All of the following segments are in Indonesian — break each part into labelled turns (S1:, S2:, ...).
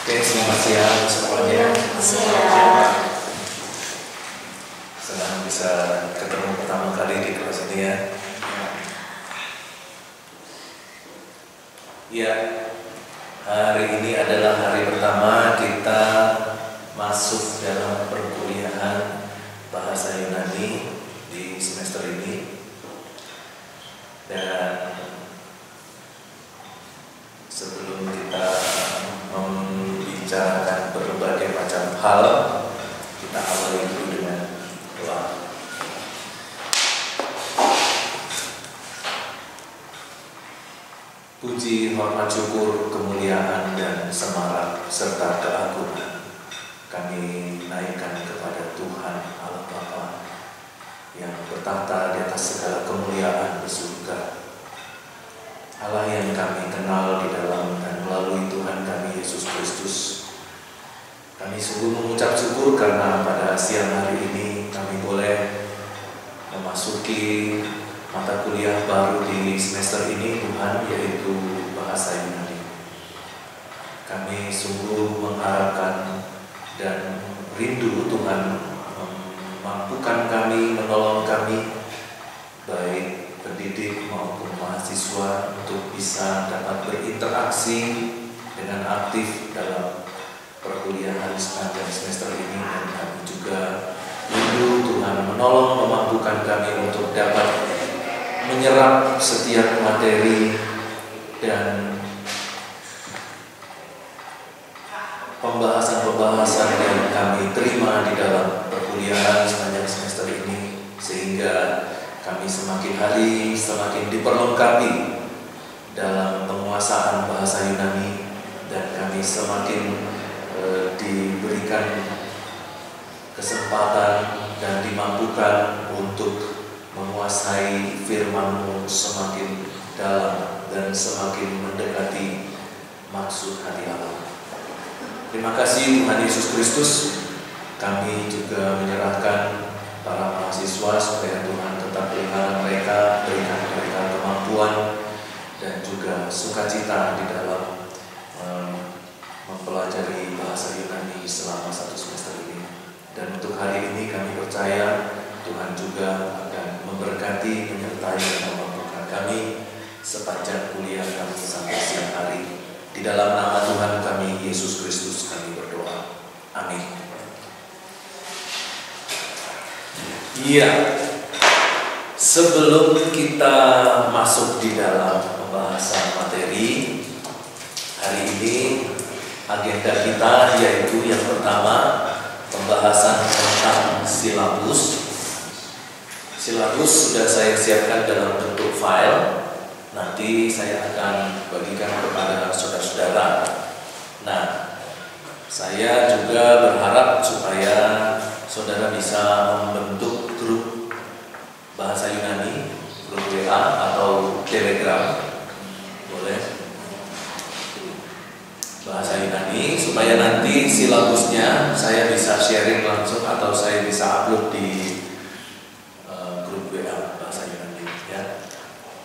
S1: Oke, selamat siang semuanya.
S2: Siang.
S1: Senang bisa ketemu pertama kali di kelas ini ya. Ya, hari ini adalah hari pertama kita masuk dalam perkuliahan bahasa Yunani di semester ini. Dan sebelum kita membicarakan berbagai macam hal, kita awali dulu dengan doa. Puji, hormat, syukur, kemuliaan, dan semarak serta keagungan kami naikkan kepada Tuhan Allah Bapa yang bertahta di atas segala kemuliaan di surga. Allah yang kami kenal di dalam dan melalui Tuhan kami Yesus Kristus. Kami sungguh mengucap syukur karena pada siang hari ini kami boleh memasuki mata kuliah baru di semester ini Tuhan, yaitu bahasa Yunani. Kami sungguh mengharapkan dan rindu Tuhan memampukan kami, menolong kami, baik pendidik maupun mahasiswa, untuk bisa dapat berinteraksi dengan aktif dalam perkuliahan sepanjang semester ini. Dan kami juga rindu Tuhan menolong, memampukan kami untuk dapat menyerap setiap materi dan pembahasan-pembahasan yang kami terima di dalam perkuliahan sepanjang semester ini, sehingga kami semakin hari semakin diperlengkapi dalam penguasaan bahasa Yunani, dan kami semakin diberikan kesempatan dan dimampukan untuk menguasai firman-Mu semakin dalam dan semakin mendekati maksud hati Allah. Terima kasih Tuhan Yesus Kristus. Kami juga menyerahkan para mahasiswa supaya Tuhan tetap pelihara mereka, berikan mereka kemampuan dan juga sukacita di dalam mempelajari bahasa Yunani selama satu semester ini. Dan untuk hari ini kami percaya Tuhan juga akan memberkati, menyertai dan memampukan kami sepanjang kuliah kami sampai siang hari. Di dalam nama Tuhan kami Yesus Kristus kami berdoa. Amin. Iya, sebelum kita masuk di dalam pembahasan materi hari ini, agenda kita yaitu yang pertama, pembahasan tentang silabus. Silabus sudah saya siapkan dalam bentuk file. Nanti saya akan bagikan kepada saudara-saudara. Nah, saya juga berharap supaya saudara bisa membentuk grup bahasa Yunani, grup WA atau Telegram, boleh, bahasa Yunani, supaya nanti silabusnya saya bisa sharing langsung atau saya bisa upload di grup WA bahasa Yunani ya.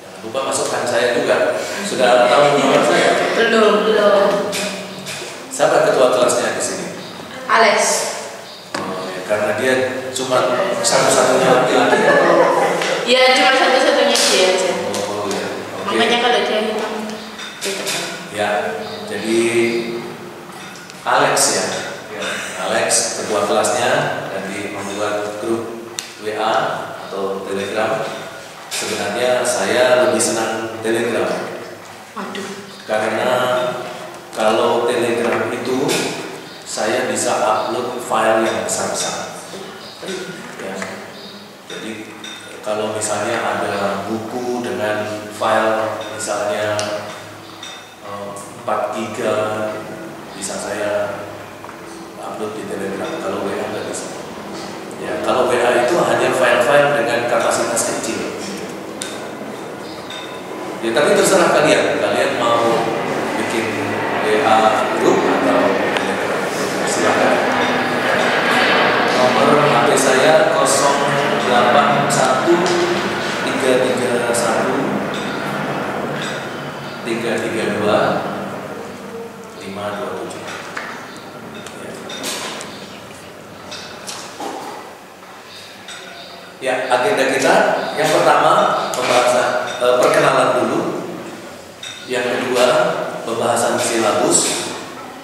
S1: Jangan lupa masukkan saya juga. Sudah tahu nomor saya?
S2: Belum.
S1: Siapa ketua kelasnya di sini?
S2: Alex.
S1: Karena dia cuma satu-satunya laki-laki ya?
S2: Ya, cuma satu-satunya dia aja.
S1: Oh ya, oke.
S2: Makanya kalau dia hitam gitu.
S1: Ya, jadi Alex ya, Alex ketua kelasnya, dan dia membuat grup WA atau Telegram. Sebenarnya saya lebih senang Telegram.
S2: Waduh.
S1: Karena kalau Telegram itu saya bisa upload file yang besar-besar. Ya. Jadi kalau misalnya ada buku dengan file misalnya 4 giga, bisa saya upload di Telegram. Kalau WA nggak bisa. Ya, kalau WA itu hanya file-file dengan kapasitas kecil. Ya, tapi terserah kalian mau bikin WA grup atau Telegram, silakan. Nomor HP saya 081 331 332 527. Ya, agenda kita yang pertama pembahasan perkenalan dulu. Yang kedua pembahasan silabus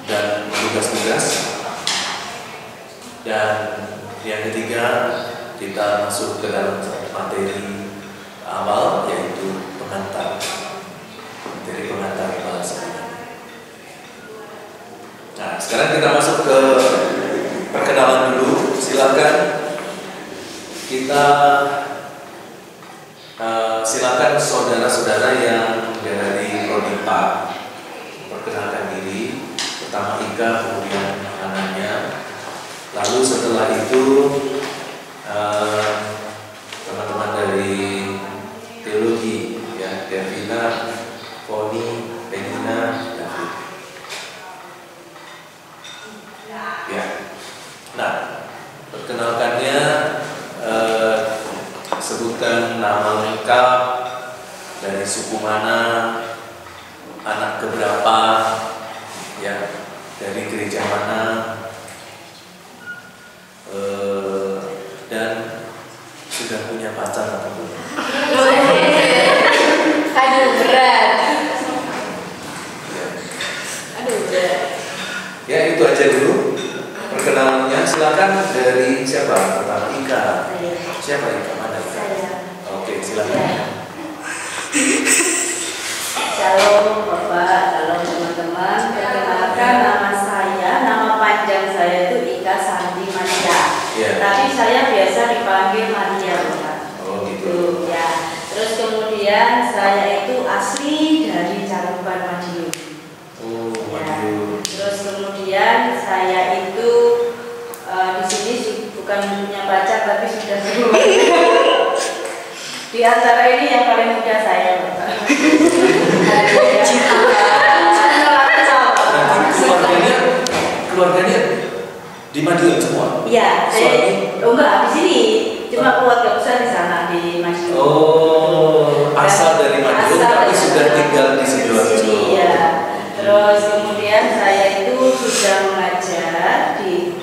S1: dan tugas-tugas. Dan yang ketiga kita masuk ke dalam materi awal, yaitu pengantar. Materi pengantar bahasa. Nah, sekarang kita masuk ke perkenalan dulu. Silakan kita silakan saudara-saudara yang dari Prodi PA perkenalkan diri. Pertama Ika, kemudian Ananya. Lalu setelah itu teman-teman dari teologi, ya, Devina, Foni, Penina, David. Ya. Nah, perkenalkannya sebutkan nama lengkap, dari suku mana, anak keberapa, ya, dari gereja mana, dan sudah punya pacar atau belum?
S2: Aduh berat. Aduh berat.
S1: Ya, itu aja dulu perkenalannya. Silakan dari siapa? Pertama Ika. Siapa Ika? Mana Ika?
S3: Saya.
S1: Oke, silakan.
S3: Shalom Bapak, shalom teman-teman. Perkenalkan nama panjang saya itu Ika Santi Maria.
S1: Ya.
S3: Tapi saya biasa dipanggil Maria, Bapak.
S1: Oh gitu.
S3: Tuh, ya. Terus kemudian saya itu asli dari Caruban Madiun.
S1: Oh,
S3: Ya.
S1: Madiun.
S3: Terus kemudian saya itu di sini bukan punya pacar tapi sudah berumah. Di antara ini yang paling muda saya, Bapak.
S1: Keluarganya di Madiun semua.
S3: Iya,
S1: Suami?
S3: enggak di sini. Cuma keluarga besar di sana di Madiun.
S1: Oh, asal dari Madiun tapi sudah tinggal di Sidoarjo.
S3: Iya. Terus kemudian saya itu sudah mengajar di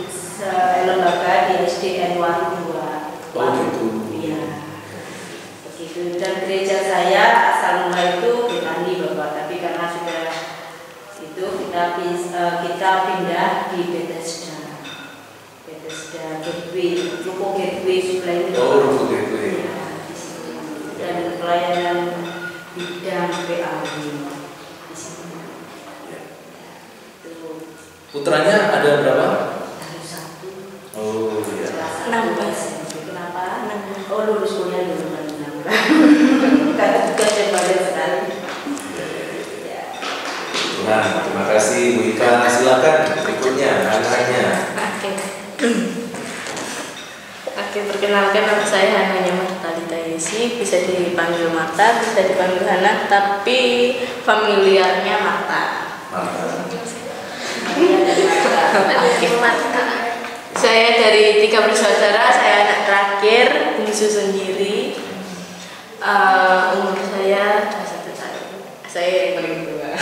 S3: lembaga di SDN Waru 2.
S1: Oh gitu.
S3: Iya. Begitu. Dan gereja saya asal mula itu Betani, Bapak, tapi karena sudah itu kita pindah di Bethesda Gateway, Ruko Gateway sebelah ini.
S1: Oh, Ruko Gateway.
S3: Ya, di situ. Dan pelayanan bidang PAW di sini.
S1: Ya.
S3: Itu
S1: Putranya ada berapa?
S3: baru satu.
S1: Oh iya.
S3: Kenapa? Oh, lulus kuliah dulu baru nambah. Karena tugasnya banyak sekali. Ya.
S1: Nah, terima kasih Bu Ika. Silakan berikutnya anaknya.
S2: Oke, perkenalkan nama saya Hananya Martalita Yesi. Bisa dipanggil Marta, bisa dipanggil Hana, tapi familiarnya Marta. Oke, Marta. Saya dari 3 bersaudara, saya anak terakhir, bungsu sendiri. Umur saya 21 tahun. Saya yang paling tua.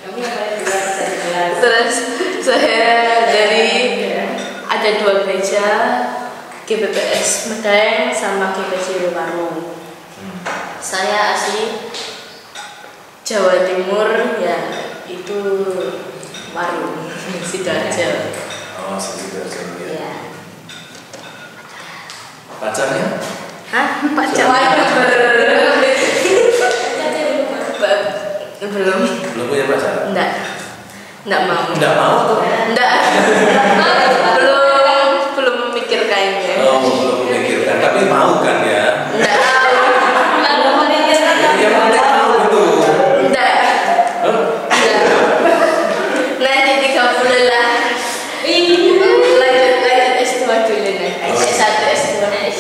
S3: Kamu yang paling tua bisa dijelaskan.
S2: Terus saya dari ada 2 gereja, GBPS Medaeng sama GBC Warung. Saya asli Jawa Timur, ya itu Warung, Sidoarjo.
S1: Oh, Sidoarjo ya.
S3: Ya.
S1: Pacarnya?
S2: Hah? Pacar? Belum.
S1: Belum punya pacar?
S2: Enggak mau.
S1: Enggak mau tuh?
S2: Enggak. belum memikirkannya.
S1: Oh, belum memikirkan. Tapi mau kan ya?
S2: Enggak.
S3: Kalau memikirkan
S1: Yang penting mau itu.
S2: Enggak.
S1: Hah?
S2: Nanti 30 lah. Lanjut S2 dulu nih. S1, S2 nya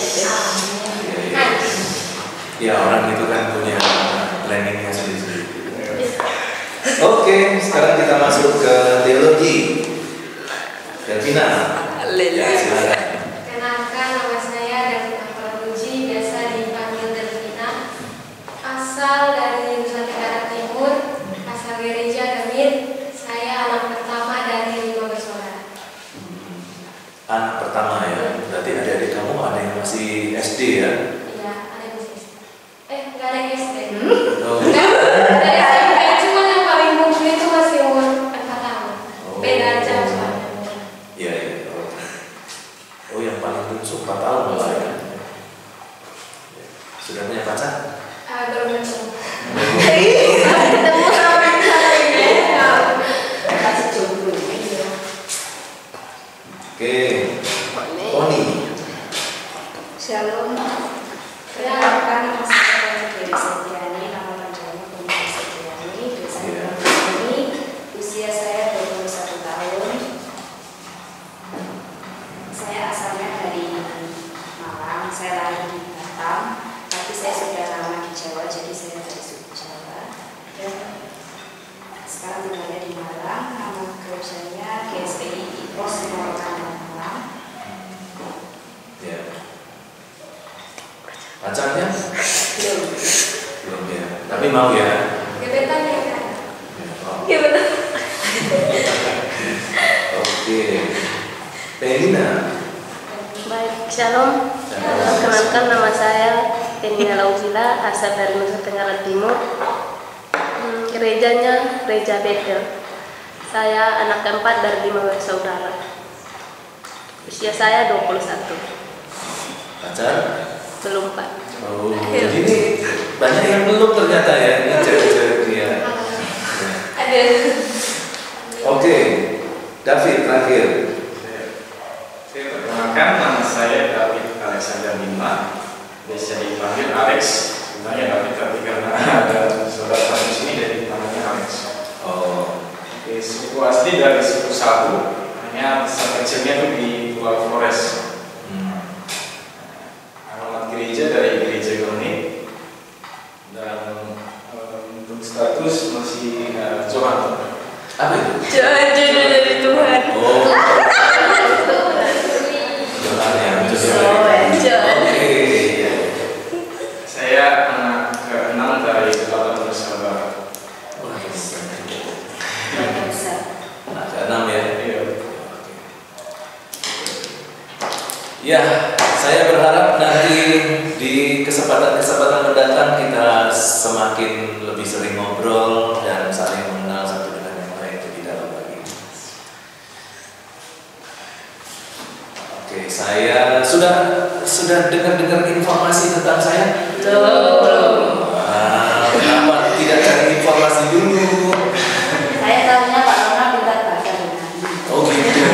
S1: Ya, orang itu kan punya planningnya sendiri-sendiri. Oke, sekarang kita masuk ke teologi. Delvina. Ya, silakan.
S4: Kenalkan, nama saya Delvina Pramuji, biasa dipanggil Delvina. Asal dari Nusa Tenggara Timur, asal gereja Demit. Saya anak pertama dari 5 bersaudara.
S1: Anak pertama ya.
S3: sekarang tinggalnya di Malang. Nama gerejanya GSPI Pos Malang.
S1: Ya. Pacarnya?
S3: Belum.
S1: Belum ya. Tapi mau ya.
S4: Gebetan ya Kak?
S1: Oh.
S2: Gimana?
S1: Oke. Penina.
S2: Baik, Shalom. Perkenalkan nama saya Penina Lauzila, asal dari Nusa Tenggara Timur. Gerejanya Gereja Bethel. Saya anak keempat dari 5 bersaudara. Usia saya 21.
S1: Pacar?
S2: Belum, Pak.
S1: Oh, ini banyak yang belum ternyata ya. Ini cewek-cewek dia.
S2: Ada.
S1: Oke. David terakhir.
S5: Saya perkenalkan, nama saya David Alexander Bima, biasa dipanggil Alex. Sebenarnya David, tapi karena ada saudara satu sini jadi namanya Alex.
S1: Oh.
S5: Oke, suku asli dari suku Sabu, hanya besar kecilnya itu di Pulau Flores. Alamat gereja dari gereja Groning, dan untuk status masih Johan.
S1: Apa itu?
S2: Jangan dari Tuhan.
S1: Oh. Johan ya.
S2: Johan.
S1: Oke.
S5: Saya anak ke-6 dari 8 bersaudara.
S1: Ada 6 ya.
S5: Iya.
S1: Ya, saya berharap nanti di kesempatan-kesempatan mendatang kita semakin lebih sering ngobrol dan saling mengenal satu dengan yang lain lebih dalam lagi. Oke, saya sudah dengar informasi tentang saya?
S2: Belum.
S1: Kenapa tidak cari informasi dulu?
S3: Saya tahunya Pak Nona pintar bahasa Yunani.
S1: Oh gitu,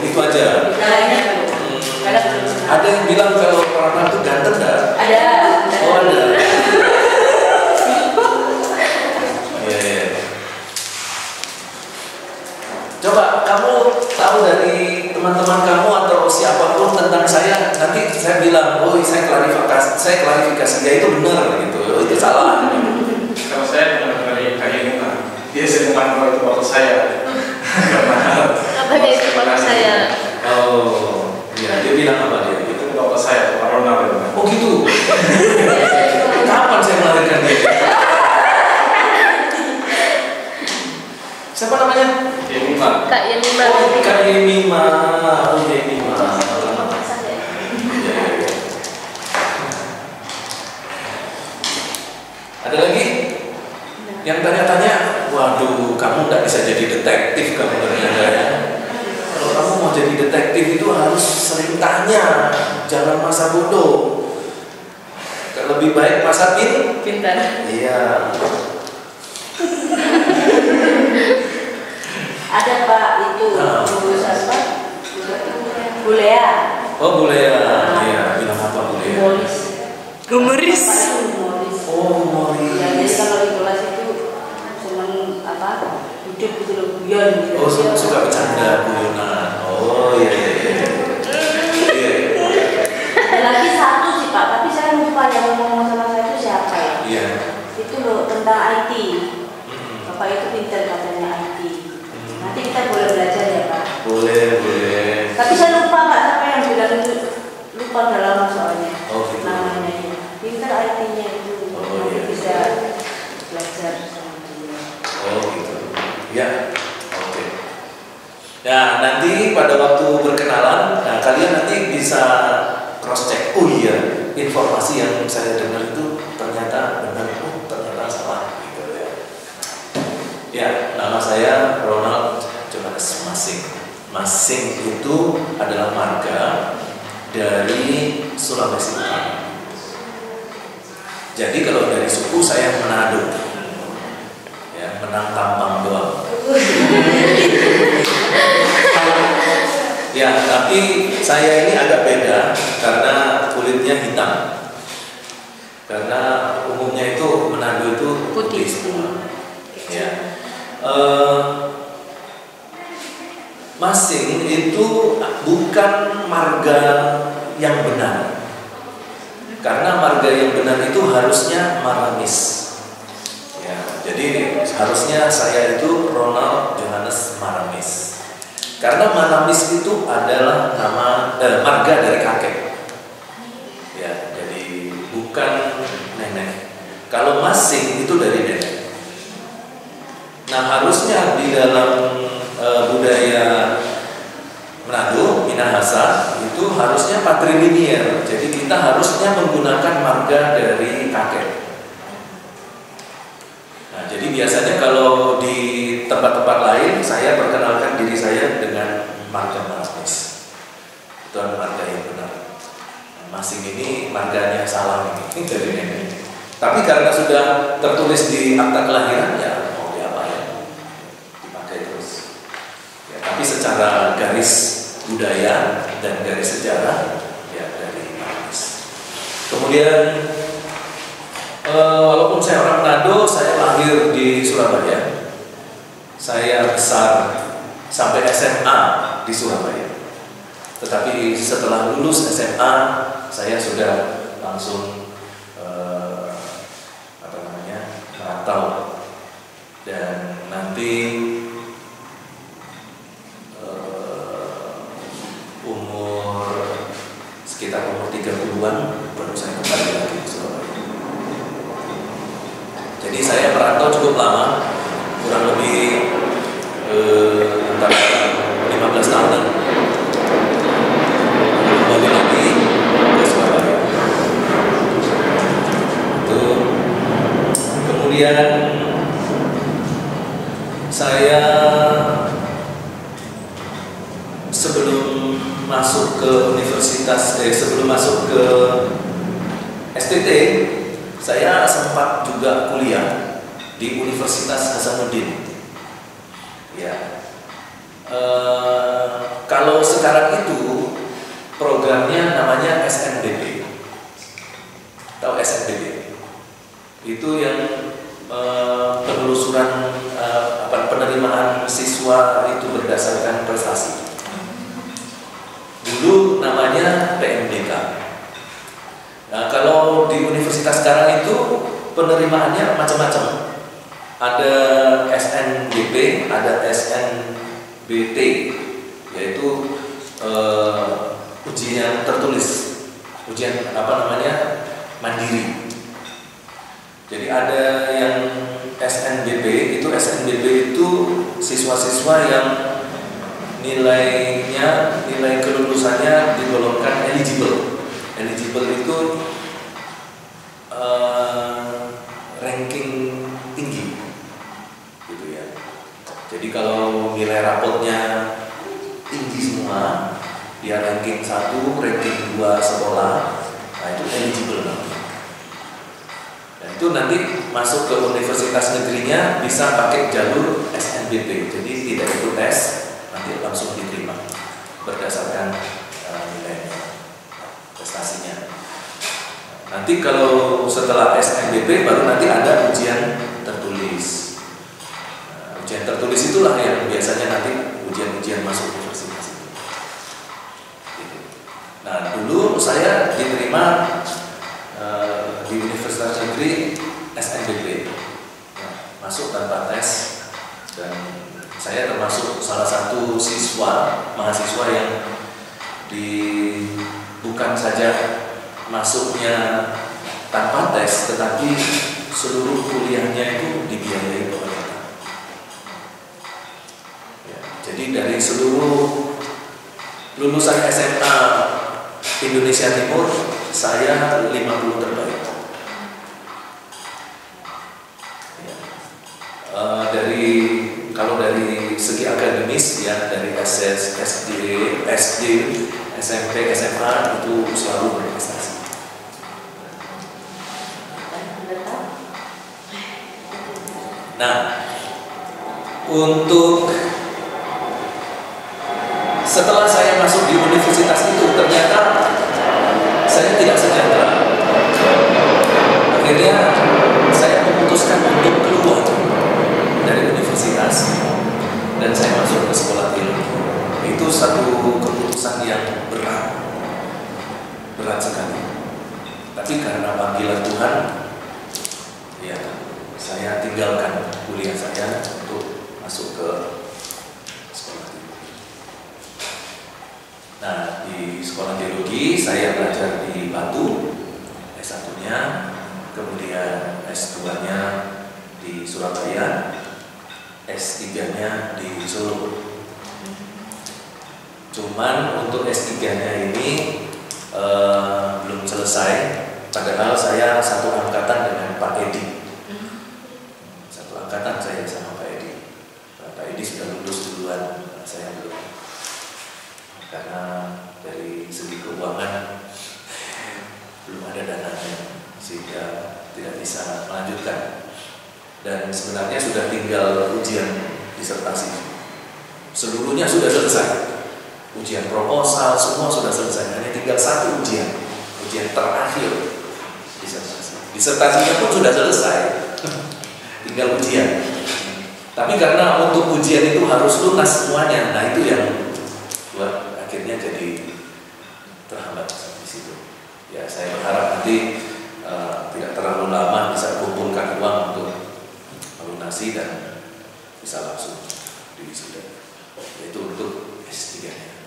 S1: itu aja.
S3: Lainnya belum. Ada belum.
S1: Ada yang bilang kalau orang itu ganteng nggak?
S3: Ada.
S1: Oh ada. Iya. Coba kamu tahu dari teman-teman kamu atau siapapun tentang saya, nanti saya bilang, oh saya klarifikasi dia itu benar gitu, oh, itu salah.
S5: Kalau saya dengar dari Kak Yunina, dia sering bilang itu bapak saya.
S2: Apanya itu bapak saya?
S1: Oh, iya dia bilang apa dia?
S5: Itu bapak saya, Pak Ronald.
S1: Oh gitu. Kapan saya melahirkan dia? Siapa namanya?
S5: Yunina.
S2: Kak Yemima.
S1: Oh, Kak Yemima. Oh, Yemima. Ada lagi? Yang tanya-tanya, waduh, kamu nggak bisa jadi detektif kamu ternyata ya. Kalau kamu mau jadi detektif itu harus sering tanya, jangan masa bodoh. Lebih baik masa
S2: Pintar.
S1: Iya.
S3: Ada Pak itu lulus apa? Bulea.
S1: Oh Bulea, iya bilang apa Bulea?
S3: Humoris.
S2: Humoris.
S3: Humoris.
S1: Oh humoris.
S3: Ya, jadi kalau di kelas itu senang apa? Hidup gitu loh, guyon gitu.
S1: Oh suka bercanda guyonan. Oh iya.
S3: Ada lagi satu sih Pak, tapi saya lupa yang ngomong sama saya itu siapa ya?
S1: Iya.
S3: Itu loh tentang IT. Bapak itu pintar katanya IT. Nanti kita boleh belajar ya Pak.
S1: Boleh.
S3: Tapi saya lupa Pak siapa yang bilang itu, lupa udah lama soalnya.
S1: Oh gitu.
S3: Namanya dia. Pintar IT-nya itu.
S1: Oh,
S3: Nanti
S1: iya.
S3: bisa belajar sama dia.
S1: Oh gitu. Ya. Oke. Ya nanti pada waktu berkenalan, nah kalian nanti bisa cross check. Oh iya, informasi yang saya dengar itu ternyata benar. Oh ternyata salah. Gitu ya. Ya, nama saya Ronald Johannes Masing. Masing itu adalah marga dari Sulawesi Utara. Jadi kalau dari suku saya Manado, ya menang tampang doang. Ya, tapi saya ini agak beda karena kulitnya hitam. Karena umumnya itu Manado itu putih semua. Ya. Masing itu bukan marga yang benar. Karena marga yang benar itu harusnya Maramis. Ya, jadi harusnya saya itu Ronald Johannes Maramis. Karena Maramis itu adalah nama marga dari kakek. Ya, jadi bukan nenek. Kalau Masing itu dari nenek. Nah, harusnya di dalam budaya Manado, Minahasa itu harusnya patrilinear. Jadi kita harusnya menggunakan marga dari kakek. Nah, jadi biasanya kalau di tempat-tempat lain saya perkenalkan diri saya dengan marga Maramis. Itu adalah marga yang benar. Masing ini marganya salah ini dari nenek. Tapi karena sudah tertulis di akta kelahiran, ya mau diapain, dipakai terus. Ya, tapi secara garis budaya dan garis sejarah, ya dari Maramis. Kemudian walaupun saya orang Manado, saya lahir di Surabaya. Saya besar sampai SMA di Surabaya. Tetapi setelah lulus SMA, saya sudah langsung merantau, dan nanti sekitar umur 30-an baru saya kembali lagi ke Surabaya. Jadi saya merantau cukup lama, kurang lebih antara 15 tahun. Kembali lagi ke Surabaya. Itu kemudian saya sebelum masuk ke universitas, sebelum masuk ke STT, saya sempat juga kuliah di Universitas Hasanuddin. Ya, kalau sekarang itu programnya namanya SNBP. Tahu SNBP? Itu yang penelusuran penerimaan siswa itu berdasarkan prestasi. Dulu namanya PMDK. Nah, kalau di universitas sekarang itu penerimaannya macam-macam. Ada SNBP, ada SNBT, yaitu ujian tertulis, ujian mandiri. Jadi ada yang SNBP itu siswa-siswa yang nilai kelulusannya digolongkan eligible. Eligible itu ranking tinggi, gitu ya. Jadi kalau nilai rapotnya tinggi semua, dia ranking 1, ranking 2 sekolah, nah itu eligible namanya. Dan itu nanti masuk ke universitas negerinya bisa pakai jalur SNBP, jadi tidak ikut tes, nanti langsung diterima berdasarkan nilainya, prestasinya. Nanti kalau setelah SNBP baru nanti ada ujian tertulis. Ujian tertulis itulah yang biasanya nanti ujian masuk universitas itu. Nah, dulu saya diterima di Universitas Negeri SNBP, masuk tanpa tes, dan saya termasuk salah satu mahasiswa yang bukan saja masuknya tanpa tes, tetapi seluruh kuliahnya itu dibiayai pemerintah. Ya, jadi dari seluruh lulusan SMA Indonesia Timur, saya 50 terbaik. Ya. Kalau dari segi akademis, ya dari SD, SMP, SMA itu selalu berprestasi. Nah, untuk setelah saya masuk di universitas itu, ternyata saya tidak sejahtera. Akhirnya saya memutuskan untuk keluar dari universitas dan saya masuk ke sekolah teologi. Itu satu keputusan yang berat sekali. Tapi karena panggilan Tuhan, ya saya tinggalkan kuliah saya. teologi, saya belajar di Batu, S1-nya, kemudian S2-nya di Surabaya, S3-nya di Solo. Cuman untuk S3-nya ini belum selesai, padahal saya satu angkatan dengan Pak Edi. Satu angkatan saya sama Pak Edi. Pak Edi sudah lulus duluan, saya belum. Karena dari segi keuangan belum ada dananya, sehingga tidak bisa melanjutkan. Dan sebenarnya sudah tinggal ujian disertasi, seluruhnya sudah selesai. Ujian proposal semua sudah selesai, hanya tinggal satu ujian terakhir disertasi. Disertasinya pun sudah selesai, tinggal ujian. Tapi karena untuk ujian itu harus lunas semuanya, nah itu yang buat akhirnya jadi terhambat di situ. Ya saya berharap nanti tidak terlalu lama bisa kumpulkan uang untuk melunasi dan bisa langsung diwisuda. Itu untuk S3-nya.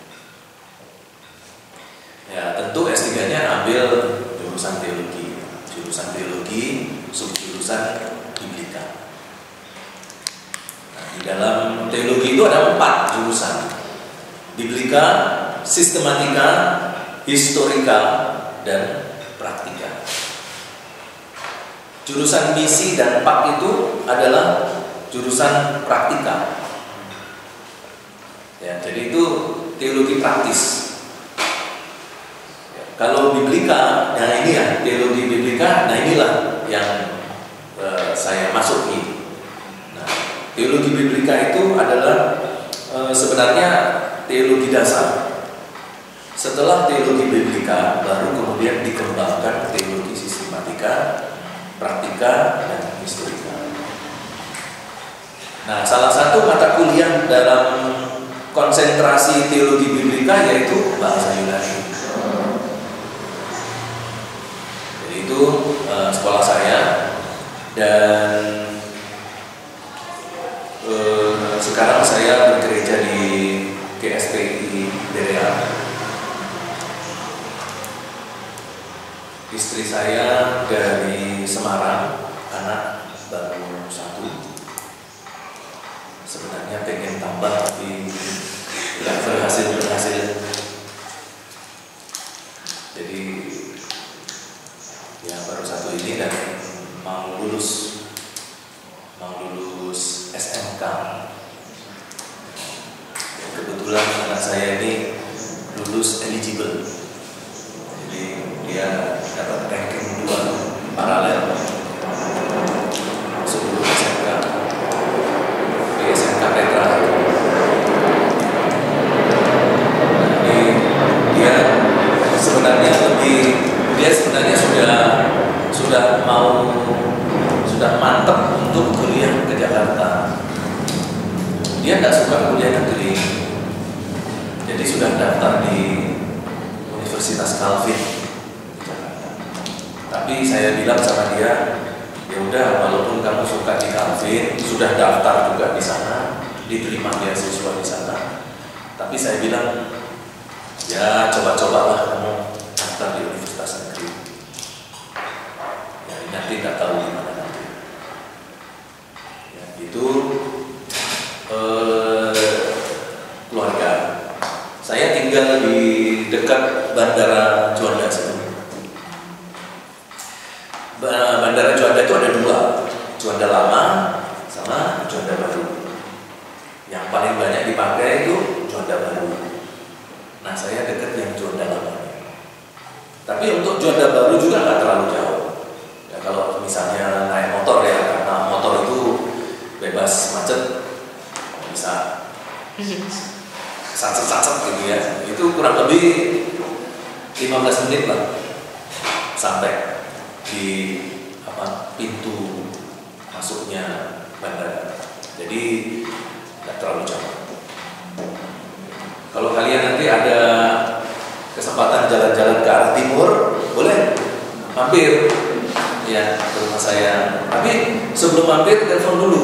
S1: Ya tentu S3-nya ambil jurusan teologi, subjurusan biblika. Nah, di dalam teologi itu ada 4 jurusan: biblika, sistematika, historika, dan praktika. Jurusan misi dan pak itu adalah jurusan praktika. Ya, jadi itu teologi praktis. Kalau biblika, nah ini ya teologi biblika, nah inilah yang saya masuki. Nah, teologi biblika itu adalah sebenarnya teologi dasar. Setelah teologi biblika, baru kemudian dikembangkan teologi sistematika, praktika, dan historika. Nah, salah satu mata kuliah dalam konsentrasi teologi biblika yaitu bahasa Yunani. Itu sekolah saya, dan sekarang saya bekerja di GSPI Derea. Istri saya dari Semarang, anak baru 1. Sebenarnya pengen tambah tapi tidak berhasil. Jadi ya baru 1 ini dan mau lulus SMK. Kebetulan anak saya ini lulus eligible, jadi dia dapat ranking 2 paralel sebelum SMK di SMK Petra. Jadi dia sebenarnya sudah mantap untuk kuliah ke Jakarta. Dia tidak suka kuliah negeri, jadi sudah daftar di Universitas Calvin di Jakarta. Tapi saya bilang sama dia, ya udah, walaupun kamu suka di Calvin, sudah daftar juga di sana, diterima beasiswa di sana. Tapi saya bilang, ya coba-cobalah kamu daftar di Universitas negeri. Ya nanti nggak tahu gimana nanti. Ya, itu keluarga. Saya tinggal di dekat Bandara Juanda sebelumnya. Bandara Juanda itu ada 2, Juanda lama sama Juanda baru. Yang paling banyak dipakai itu Juanda baru. Nah, saya dekat yang Juanda lama. Tapi untuk Juanda baru juga nggak terlalu jauh. Ya, kalau misalnya naik motor ya, karena motor itu bebas macet, bisa sacet-sacet gitu ya. Itu kurang lebih 15 menit lah sampai di pintu masuknya bandara. Jadi tidak terlalu jauh. Kalau kalian nanti ada kesempatan jalan-jalan ke arah timur, boleh mampir ya ke rumah saya. Tapi sebelum mampir telepon dulu.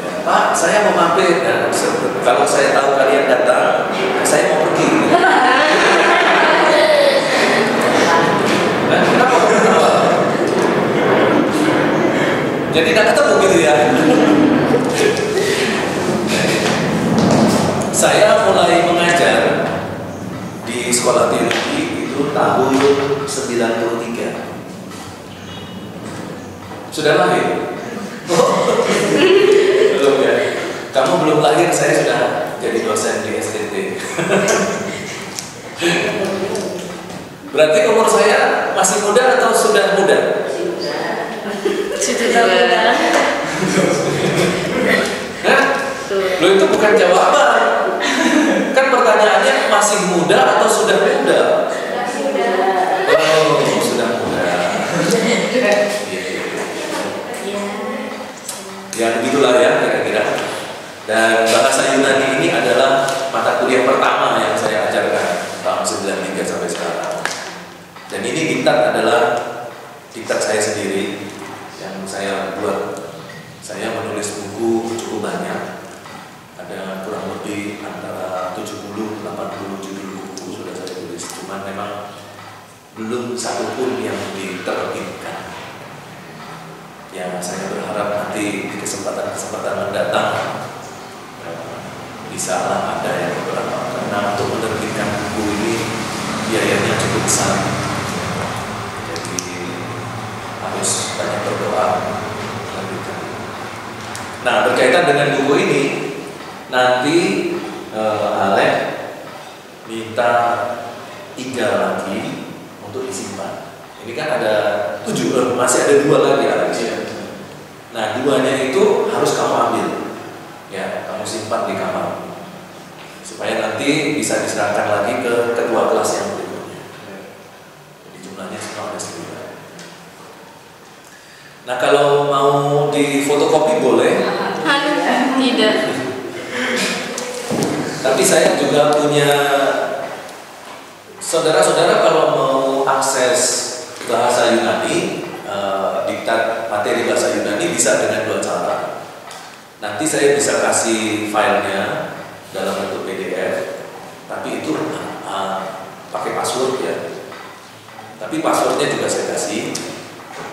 S1: Ya, Pak, saya mau mampir. Nah, kalau saya tahu kalian datang, saya mau pergi. Jadi tidak ketemu gitu ya. Saya mulai mengajar di sekolah teologi itu tahun 93. Sudah lahir? Belum ya? Kamu belum lahir, saya sudah jadi dosen di STT. Berarti umur saya masih muda atau sudah muda?
S2: Sudah muda.
S1: Nah, lo itu bukan jawaban. Kan pertanyaannya masih muda atau sudah muda? Oh, sudah muda. Ya begitulah ya kira-kira. Dan bahasa Yunani ini adalah mata kuliah pertama yang saya ajarkan tahun 93 sampai sekarang. Dan ini diktat adalah diktat saya sendiri yang saya buat. Saya menulis buku cukup banyak. Ada kurang lebih antara 70-80 judul buku sudah saya tulis. Cuman memang belum satu pun yang diterbitkan. Ya, saya berharap nanti di kesempatan mendatang bisa lah ada yang beberapa, karena untuk menerbitkan buku ini biayanya cukup besar. Jadi harus banyak berdoa. Nah, berkaitan dengan buku ini, nanti Alek minta 3 lagi untuk disimpan. Ini kan ada 7, masih ada 2 lagi Alek. Nah, 2-nya itu harus kamu ambil, ya, kamu simpan di kamar supaya nanti bisa diserahkan lagi ke ketua kelas yang berikutnya. Jadi jumlahnya semua ada 9. Nah, kalau mau di fotokopi boleh.
S2: Tidak.
S1: Tapi saya juga punya saudara-saudara kalau mau akses bahasa Yunani, diktat materi bahasa Yunani bisa dengan 2 cara. Nanti saya bisa kasih filenya dalam bentuk PDF, tapi itu pakai password ya. Tapi passwordnya juga saya kasih.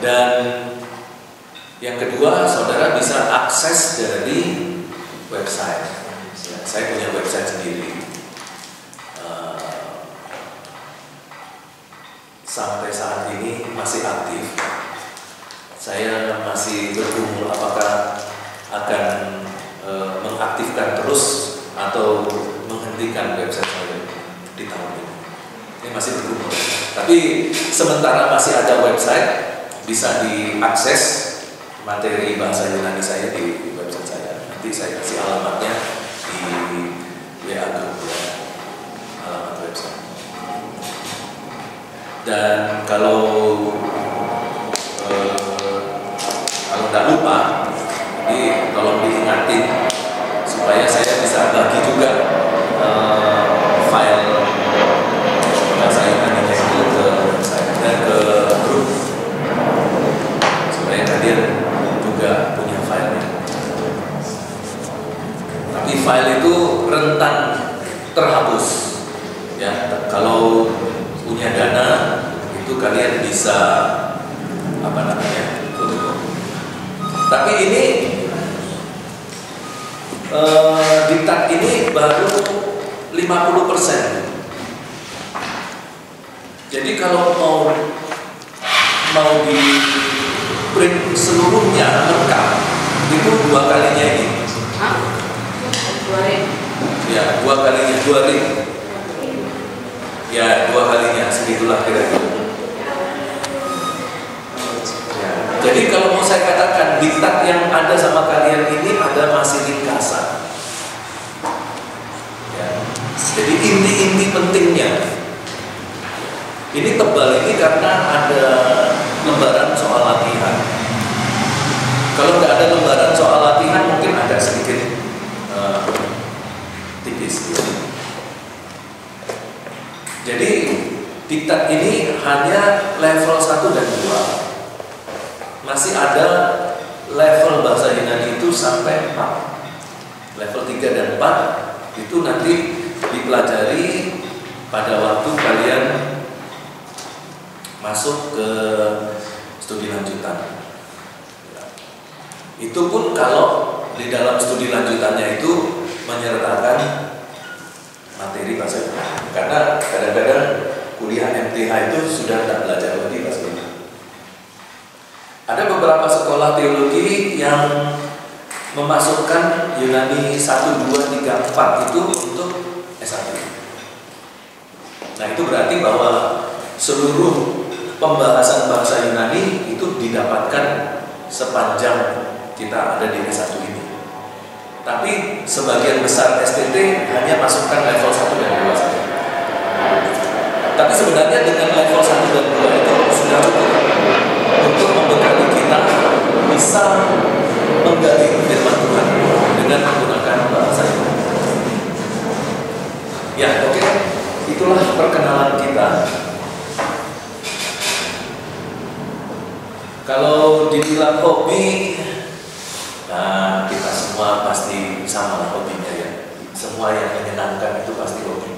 S1: Dan yang kedua, saudara bisa akses dari website. Ya, saya punya website sendiri. Sampai saat ini masih aktif. Saya masih bergumul apakah akan mengaktifkan terus atau menghentikan website saya di tahun ini. Ini masih bergumul. Tapi sementara masih ada website, bisa diakses materi bahasa Yunani saya di website saya. Nanti saya kasih alamatnya di WA group ya, alamat website. Dan kalau nggak lupa, jadi tolong diingatin supaya saya bisa bagi juga file bahasa Yunani itu ke saya dan ke grup supaya kalian juga punya filenya. Tapi file itu rentan terhapus ya. Kalau punya dana itu kalian bisa fotokopi. Tapi ini diktat ini baru 50%. Jadi kalau mau di print seluruhnya lengkap itu 2 kalinya ini. Ya, 2 kalinya 2 ring. Ya, 2 kalinya segitulah kira-kira. Jadi kalau mau saya katakan diktat yang ada sama kalian ini ada masih ringkasan. Ya. Jadi inti-inti pentingnya. Ini tebal ini karena ada lembaran soal latihan. Kalau nggak ada lembaran soal latihan mungkin agak sedikit tipis. Jadi diktat ini hanya level 1 dan 2. Masih ada level bahasa Yunani itu sampai 4. Level 3 dan 4 itu nanti dipelajari pada waktu kalian masuk ke studi lanjutan. Itu pun kalau di dalam studi lanjutannya itu menyertakan materi bahasa Yunani. Karena kadang-kadang kuliah MTH itu sudah tidak belajar lagi bahasa Yunani. Ada beberapa sekolah teologi yang memasukkan Yunani 1, 2, 3, 4 itu untuk S1. Nah itu berarti bahwa seluruh pembahasan bahasa Yunani itu didapatkan sepanjang kita ada di S1 ini. Tapi sebagian besar STT hanya masukkan level 1 dan 2 saja. Tapi sebenarnya dengan level 1 dan 2 itu sudah cukup untuk membekali kita bisa menggali firman Tuhan dengan menggunakan bahasa Yunani. Ya, oke. Itulah perkenalan kita. Kalau dibilang hobi, nah kita semua pasti sama hobinya ya. Semua yang menyenangkan itu pasti hobi.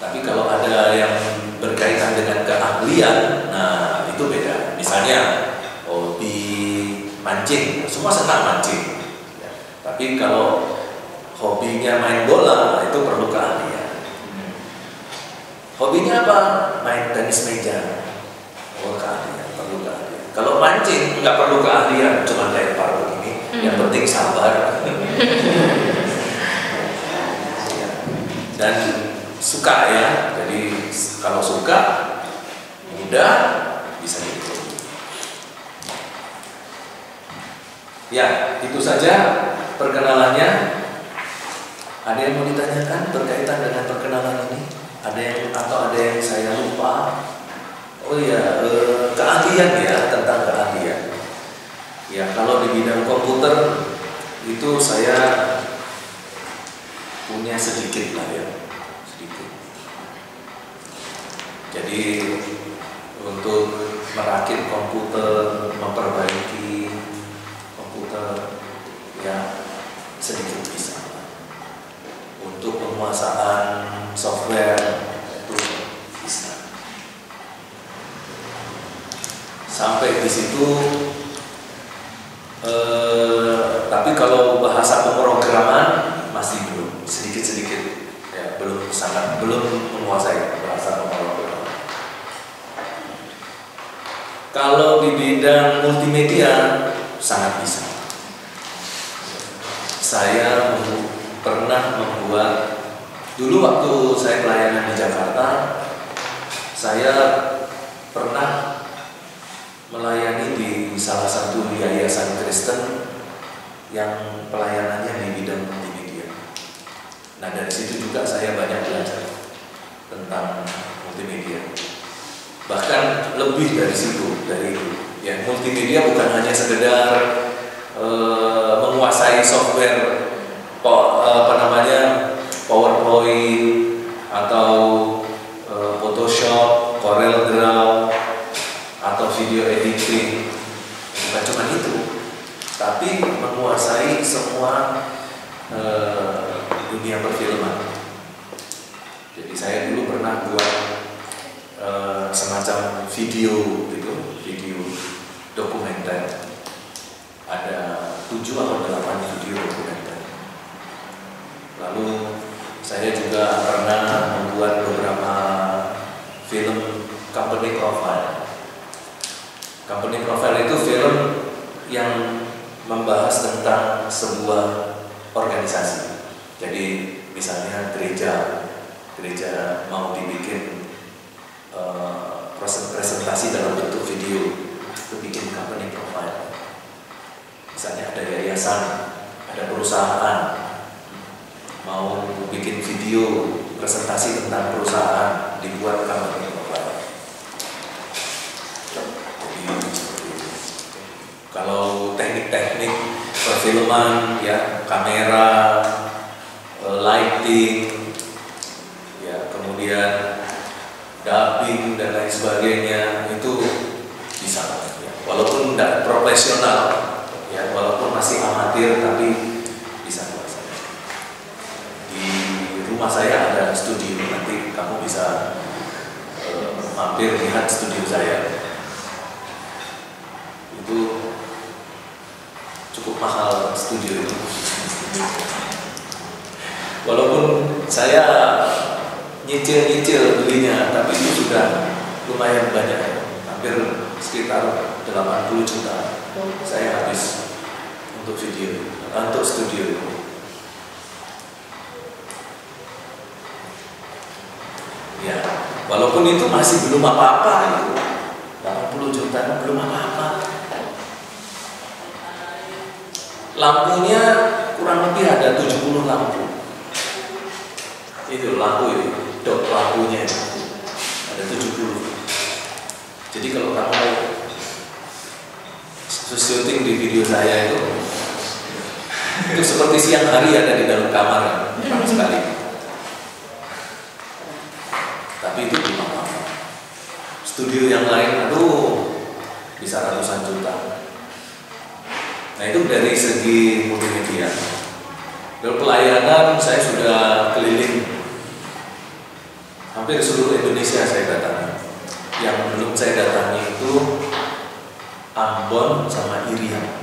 S1: Tapi kalau ada yang berkaitan dengan keahlian, nah itu beda. Misalnya hobi mancing, semua senang mancing. Ya. Tapi kalau hobinya main bola, itu perlu keahlian. Hobinya apa? Main tenis meja. Oh, keahlian, perlu keahlian. Kalau mancing nggak perlu keahlian, cuma lempar begini. Yang penting sabar. Dan suka ya. Jadi kalau suka, mudah bisa diikuti. Ya, itu saja perkenalannya. Ada yang mau ditanyakan berkaitan dengan perkenalan ini? Ada yang saya lupa? Oh iya, keahlian ya, tentang keahlian. Ya, kalau di bidang komputer itu saya punya sedikit lah ya, sedikit. Jadi untuk merakit komputer, memperbaiki komputer, ya sedikit bisa. Untuk penguasaan software itu bisa. Sampai di situ. Tapi kalau bahasa pemrograman masih belum, sedikit-sedikit ya, belum menguasai bahasa pemrograman. Kalau di bidang multimedia sangat bisa. Saya pernah membuat, dulu waktu saya pelayanan di Jakarta, saya pernah melayani di salah satu yayasan Kristen yang pelayanannya di bidang multimedia. Nah dari situ juga saya banyak belajar tentang multimedia. Bahkan lebih dari situ, dari ya multimedia bukan hanya sekedar menguasai software PowerPoint atau Photoshop, CorelDRAW atau video editing, bukan cuma itu, tapi menguasai semua dunia perfilman. Jadi saya dulu pernah buat semacam video gitu, video dokumenter. Ada 7 atau 8 video dokumenter. Lalu saya juga pernah membuat beberapa film company profile. Company profile itu film yang membahas tentang sebuah organisasi. Jadi misalnya gereja mau dibikin presentasi dalam bentuk video, itu bikin company profile. Misalnya ada yayasan, ada perusahaan mau bikin video presentasi tentang perusahaan, dibuat company profile. Jadi kalau teknik-teknik perfilman ya, kamera, lighting, ya kemudian dubbing dan lain sebagainya itu bisa banget ya. Walaupun tidak profesional ya, walaupun masih amatir tapi bisa kuasa. Di rumah saya ada studio, nanti kamu bisa mampir lihat studio saya. Itu cukup mahal studio itu. Walaupun saya nyicil belinya, tapi itu sudah lumayan banyak, hampir sekitar 80 juta saya habis untuk studio itu. Ya, walaupun itu masih belum apa-apa itu. 80 juta belum apa-apa. Lampunya kurang lebih ada 70 lampu. Itu lampu ini, dok lampunya ada 70. Jadi kalau kamu syuting di video saya itu seperti siang hari ada di dalam kamar, terang sekali. Tapi itu belum apa-apa. Studio yang lain, aduh, bisa ratusan juta. Nah itu dari segi multimedia. Dari pelayanan saya sudah keliling hampir seluruh Indonesia saya datangi. Yang belum saya datangi itu Ambon sama Irian.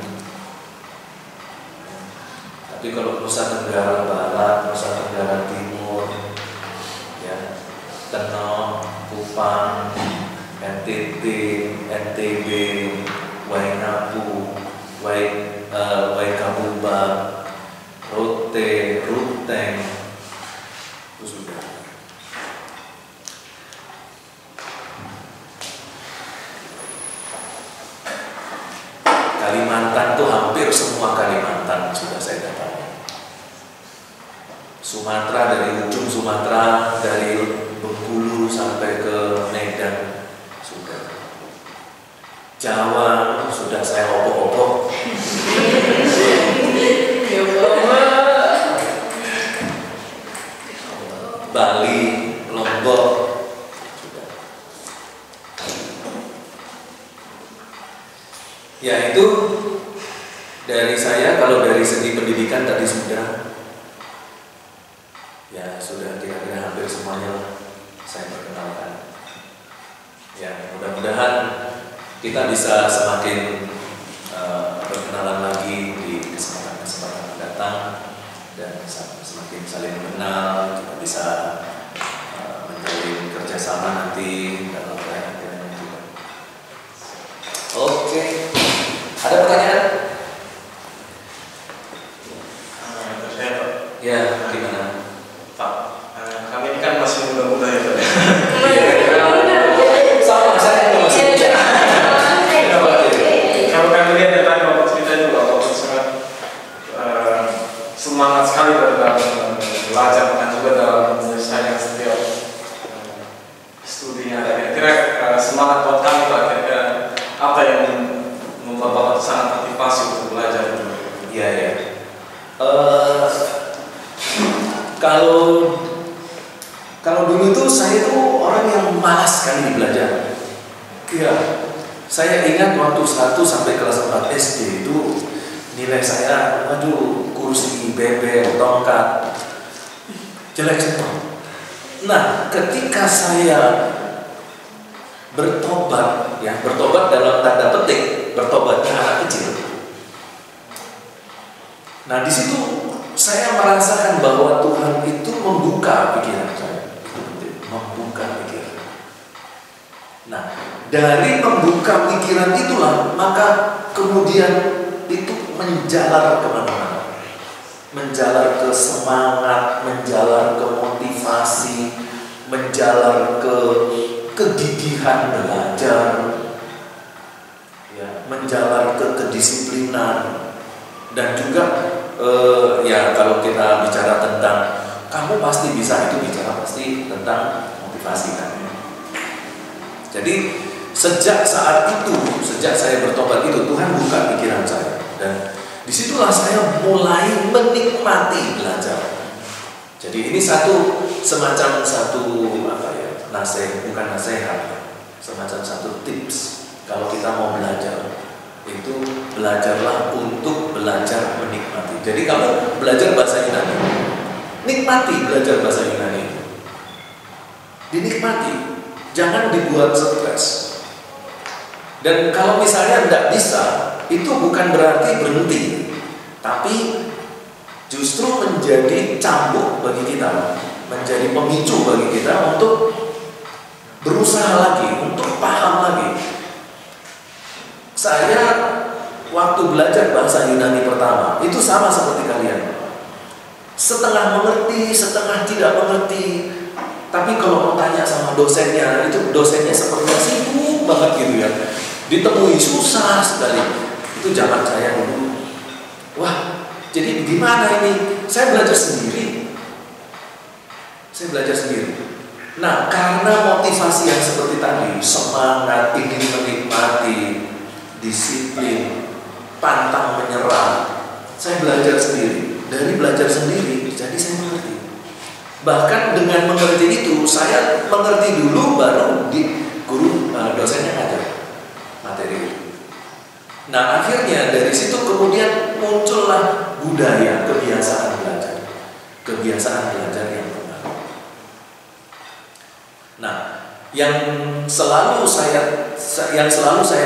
S1: Tapi kalau Nusa Tenggara Barat, Nusa Tenggara Timur, ya, Tenong, Kupang, NTT, NTB, Waingapu, Waikabubak, Rote, Ruteng, itu sudah. Kalimantan tuh hampir semua Kalimantan sudah saya datangi. Sumatera, dari ujung Sumatera, dari Bengkulu sampai ke Medan sudah. Jawa sudah saya opok-opok. Bali, Lombok sudah. Ya itu dari saya. Kalau dari segi pendidikan tadi sudah, ya sudah kira-kira hampir semuanya saya perkenalkan. Ya mudah-mudahan kita bisa semakin berkenalan lagi di kesempatan-kesempatan mendatang dan semakin saling mengenal. Kita bisa menjalin kerjasama nanti dalam pelayanan juga. Oke, ada pertanyaan?
S5: Saya Pak.
S1: Ya, gimana?
S5: Pak, kami ini kan masih muda-muda ya Pak.
S1: Sama saya juga masih muda.
S5: Kalau kami lihat tadi Bapak cerita juga, Bapak sangat semangat sekali dalam belajar dan juga dalam menyelesaikan setiap studinya. Kira-kira semangat buat kami Pak, kira-kira apa yang membuat Bapak sangat motivasi untuk belajar?
S1: Iya ya. Kalau dulu itu saya tuh orang yang malas sekali belajar. Iya. Saya ingat waktu 1 sampai kelas 4 SD itu nilai saya, waduh, kursi, bebek, tongkat, jelek semua. Nah, ketika saya bertobat, ya bertobat dalam tanda petik, bertobatnya anak kecil. Nah, di situ saya merasakan bahwa Tuhan itu membuka pikiran saya. Itu penting, membuka pikiran. Nah, dari membuka pikiran itulah maka kemudian itu menjalar kemana-mana, menjalar ke semangat, menjalar ke motivasi, menjalar ke kegigihan belajar, ya, menjalar ke kedisiplinan. Dan juga ya kalau kita bicara tentang kamu pasti bisa, itu bicara pasti tentang motivasi kan. Jadi sejak saat itu, sejak saya bertobat itu, Tuhan buka pikiran saya, dan disitulah saya mulai menikmati belajar. Jadi ini semacam satu apa ya, nasihat, semacam satu tips kalau kita mau belajar. Itu belajarlah untuk belajar menikmati. Jadi kamu belajar bahasa Yunani, nikmati belajar bahasa Yunani, dinikmati, jangan dibuat stres. Dan kalau misalnya tidak bisa, itu bukan berarti berhenti. tapi justru menjadi cambuk bagi kita, menjadi pemicu bagi kita untuk berusaha lagi, untuk paham lagi. Saya waktu belajar bahasa Yunani pertama itu sama seperti kalian, setengah mengerti, setengah tidak mengerti. Tapi kalau mau tanya sama dosennya, itu dosennya sepertinya sibuk banget gitu ya, ditemui susah sekali. Itu zaman saya dulu. Wah, jadi gimana ini? Saya belajar sendiri. Nah, karena motivasi yang seperti tadi, semangat, ingin menikmati, disiplin, pantang menyerah, saya belajar sendiri. Dari belajar sendiri, jadi saya mengerti. Bahkan dengan mengerti itu, saya mengerti dulu, baru di guru dosennya ngajar materi itu. Nah, akhirnya dari situ kemudian muncullah budaya kebiasaan belajar yang benar. Nah, yang selalu saya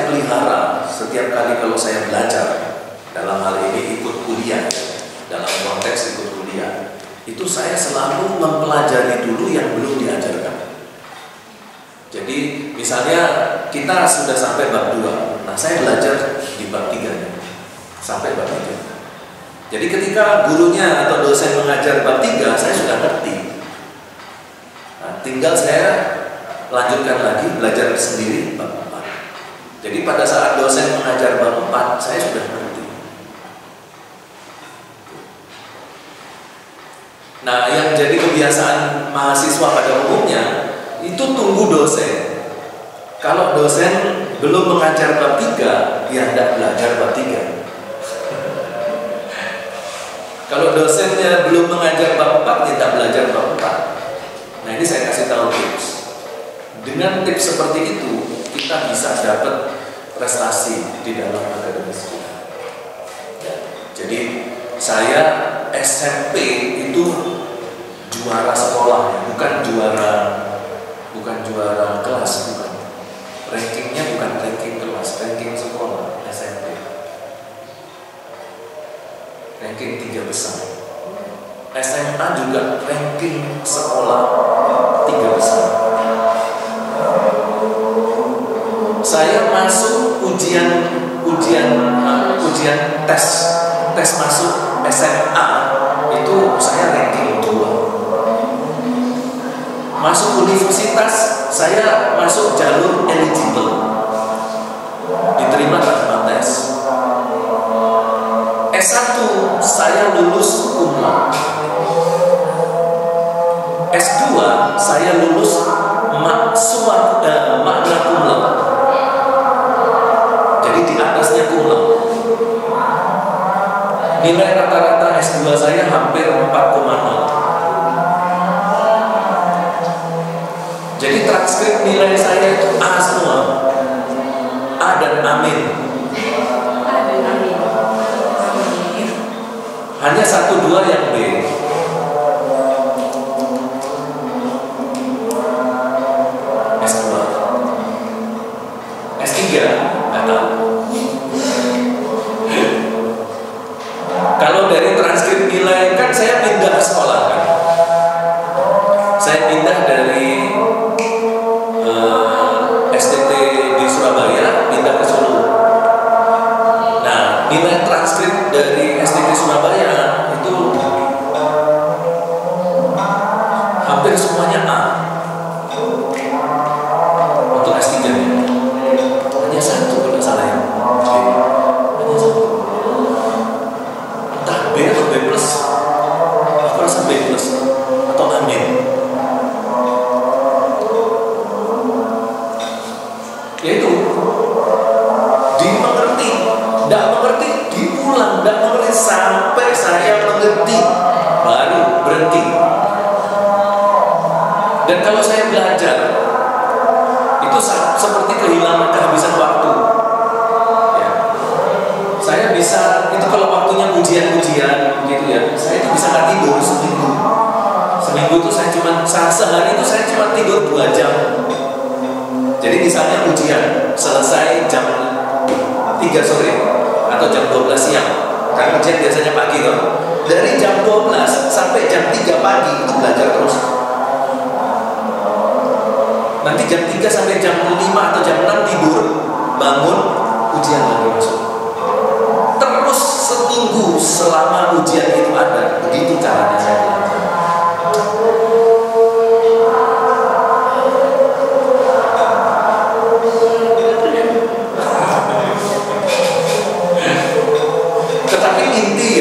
S1: pelihara setiap kali kalau saya belajar, dalam hal ini ikut kuliah, dalam konteks ikut kuliah, itu saya selalu mempelajari dulu yang belum diajarkan. Jadi misalnya kita sudah sampai bab 2, nah saya belajar di bab 3 sampai bab 3. Jadi ketika gurunya atau dosen mengajar bab 3, saya sudah ngerti. Nah, tinggal saya lanjutkan lagi belajar sendiri bab 4. Jadi pada saat dosen mengajar bab 4, saya sudah ngerti. Nah, yang jadi kebiasaan mahasiswa pada umumnya itu tunggu dosen. Kalau dosen belum mengajar bab 3, ya tidak belajar bab 3. Kalau dosennya belum mengajar bab 4, ya tidak belajar bab 4. Nah, ini saya kasih tahu tips. Dengan tips seperti itu, kita bisa dapat prestasi di dalam akademis kita. Jadi saya SMP itu juara sekolah, bukan juara kelas, bukan. Rankingnya bukan ranking kelas, ranking sekolah SMP. Ranking 3 besar. SMA juga ranking sekolah 3 besar. Saya masuk ujian tes masuk SMA itu saya ranking 2. Masuk universitas, saya masuk jalur eligible, diterima tanpa tes. S1 saya lulus cum laude. S2 saya lulus makna cum laude. Jadi di atasnya cum laude. Nilai rata-rata S2 saya hampir 4,0. Jadi transkrip nilai saya itu A semua, A dan amin. Hanya 1-2 yang B. S2, S3 nggak tahu. Kalau dari transkrip nilai kan saya pindah sekolah kan. Saya pindah dari STT di Surabaya pindah ke Solo. Nah, nilai transkrip dari STT Surabaya itu hampir semuanya A. Untuk S3 hanya 1 kalau salah ya. Hanya 1. Entah B atau B+. Aku rasa B+ atau amin. Yaitu dimengerti, tidak mengerti, diulang, tidak mengerti sampai saya mengerti, baru berhenti. Dan kalau saya belajar, itu seperti kehabisan waktu. Ya. Saya bisa, itu kalau waktunya ujian-ujian gitu ya, saya itu bisa nggak tidur seminggu. Seminggu itu saya sehari itu saya cuma tidur 2 jam. Jadi misalnya ujian selesai jam 3 sore atau jam 12 siang, Kan ujian biasanya pagi loh. Dari jam 12 sampai jam 3 pagi itu belajar terus. Nanti jam 3 sampai jam 5 atau jam 6 tidur, bangun, ujian lagi masuk. Terus seminggu selama ujian itu ada. Begitu caranya saya belajar. Tetapi inti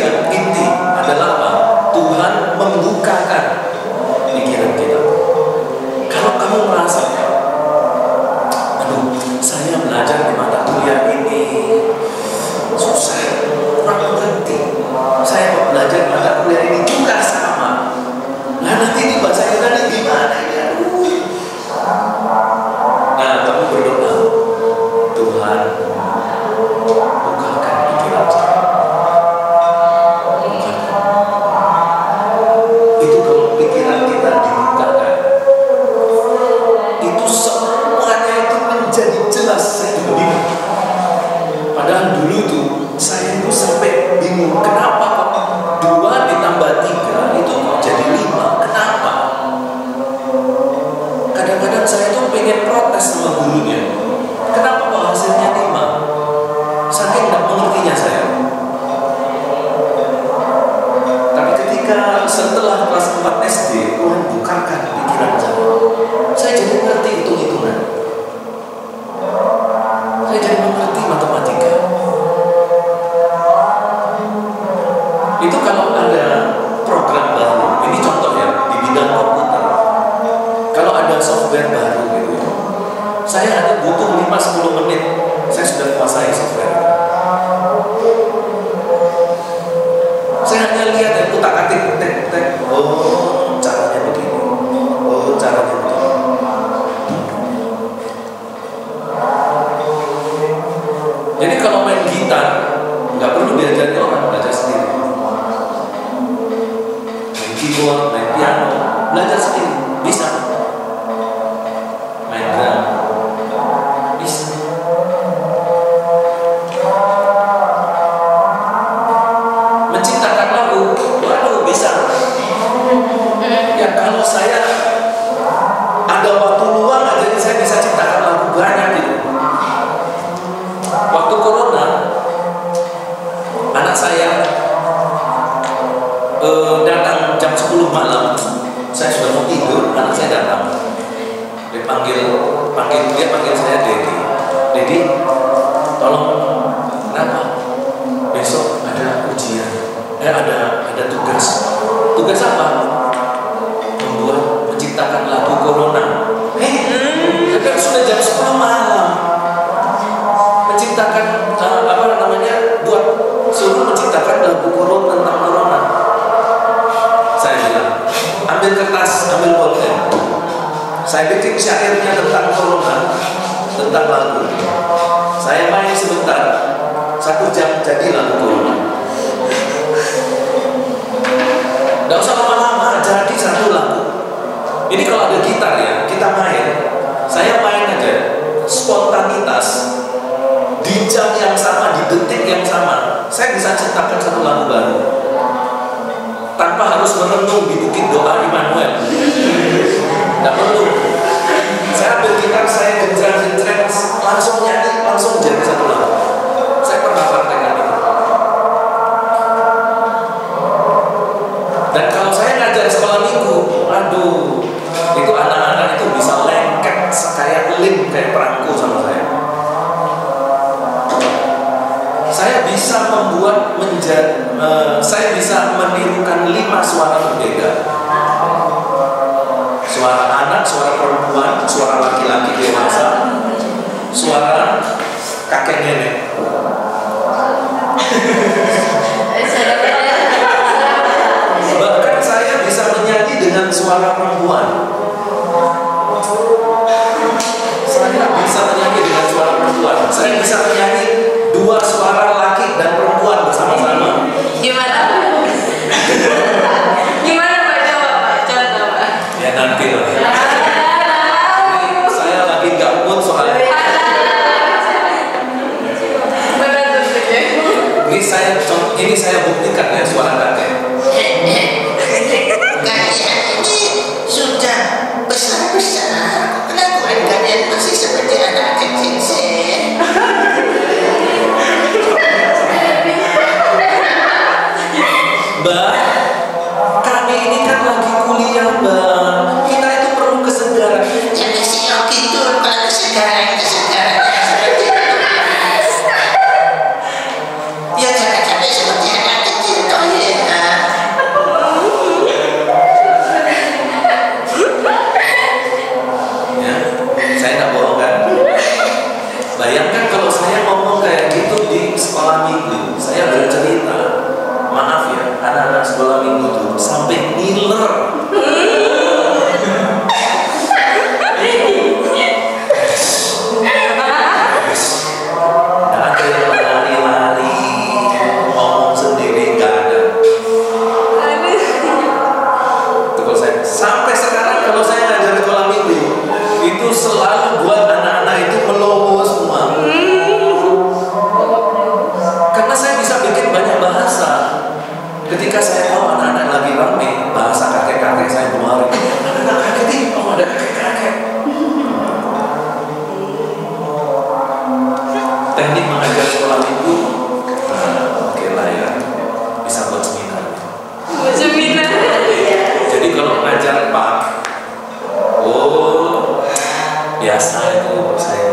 S1: adalah apa? Tuhan membukakan pikiran kita. Kalau kamu merasa, aduh, saya belajar di mata kuliah ini susah, kurang mengerti. Saya mau belajar mata kuliah ini juga sama. Nah, nanti di bahasa Yunani gimana ya? Nah, kamu berdoa, Tuhan, bukakan pikiran saya. Itu kalau pikiran kita dibukakan, itu semuanya itu menjadi jelas. Saya juga bingung. Padahal dulu tuh saya itu sampai bingung, kenapa kok 2 ditambah 3 itu kok jadi 5? Kenapa? Kadang-kadang saya tuh pengen protes sama gurunya. Kenapa kok hasilnya 5? Saking nggak mengertinya saya. Tapi ketika setelah kelas 4 SD, Tuhan bukakan pikiran saya jadi mengerti hitung-hitungan. Saya jadi mengerti matematika. Itu kalau ada program baru, ini contoh ya, di bidang komputer. Kalau ada software baru gitu, saya hanya butuh 5-10 menit, saya sudah kuasai software. Saya hanya lihat dan kutak-atik, oh caranya begini, oh caranya begini. Jadi kalau main gitar, nggak perlu diajarin orang, belajar sendiri. Main keyboard, main piano, belajar sendiri, bisa. Main drum, bisa. Menciptakan lagu, waduh bisa. Ya kalau saya ada waktu luang aja, jadi saya bisa ciptakan lagu banyak gitu. Waktu corona, anak saya datang jam 10 malam. Saya sudah mau tidur, anak saya datang. Dia panggil saya Dedi, tolong, kenapa? Besok ada ujian, ada tugas. Tugas apa? Menciptakan lagu corona. Kan sudah jam 10 malam. Menciptakan suruh menciptakan lagu corona, tentang corona. Saya bilang, ambil kertas, ambil pulpen. Saya bikin syairnya tentang corona, tentang lagu. Saya main sebentar, 1 jam jadi lagu corona. Nggak usah lama-lama, jadi 1 lagu. Ini kalau ada gitar ya, kita main. Saya main aja, spontanitas. Di jam yang sama, di detik yang sama, saya bisa ciptakan 1 lagu baru tanpa harus merenung di bukit doa Immanuel. Tidak perlu. Saya ambil gitar, saya genjreng, langsung nyanyi, langsung jadi 1 lagu. Saya pernah praktekkan itu. Dan kalau saya ngajar sekolah minggu, aduh, itu anak-anak itu bisa lengket kayak lem, kayak perangko sama saya. Saya bisa saya bisa menirukan 5 suara berbeda. Suara anak, suara perempuan, suara laki-laki dewasa, suara kakek nenek. Bahkan saya bisa menyanyi dengan suara perempuan. Saya bisa menyanyi dengan suara perempuan. Saya bisa menyanyi 2 suara laki dan perempuan bersama-sama.
S2: Gimana Pak? Gimana Pak? Coba Pak, contoh Pak.
S1: Ya nanti lah. Saya lagi gabut soalnya.
S2: Benar tentunya.
S1: Ini saya contoh Ini saya buktikan ya suara kakek.
S6: Kalian ini sudah besar-besar. Kelakuan kalian masih seperti anak kecil sih.
S1: Mbak, kami ini kan lagi kuliah, Mbak. Kita itu perlu kesegaran.
S6: Jangan siok gitu, kalau kesegaran seperti itu. Ya jangan sampai seperti anak kecil toh ya.
S1: Ya, saya nggak bohong kan? Bayangkan kalau saya ngomong kayak gitu di sekolah minggu, saya bercerita. Maaf ya, anak-anak sekolah minggu tuh sampai ngiler. Nggak ada yang lari-lari, ngomong sendiri, nggak ada. Itu kalau saya sampai sekarang kalau saya ngajar sekolah minggu itu selalu buat anak-anak itu melowo semua. Karena saya bisa bikin banyak bahasa. Ketika saya tahu anak-anak lagi rame, bahasa kakek-kakek saya keluarin. Anak-anak kakek ini, oh ada kakek-kakek. Teknik mengajar sekolah minggu, oke lah ya, bisa buat seminar. Jadi kalau ngajar Pak, oh biasa itu saya.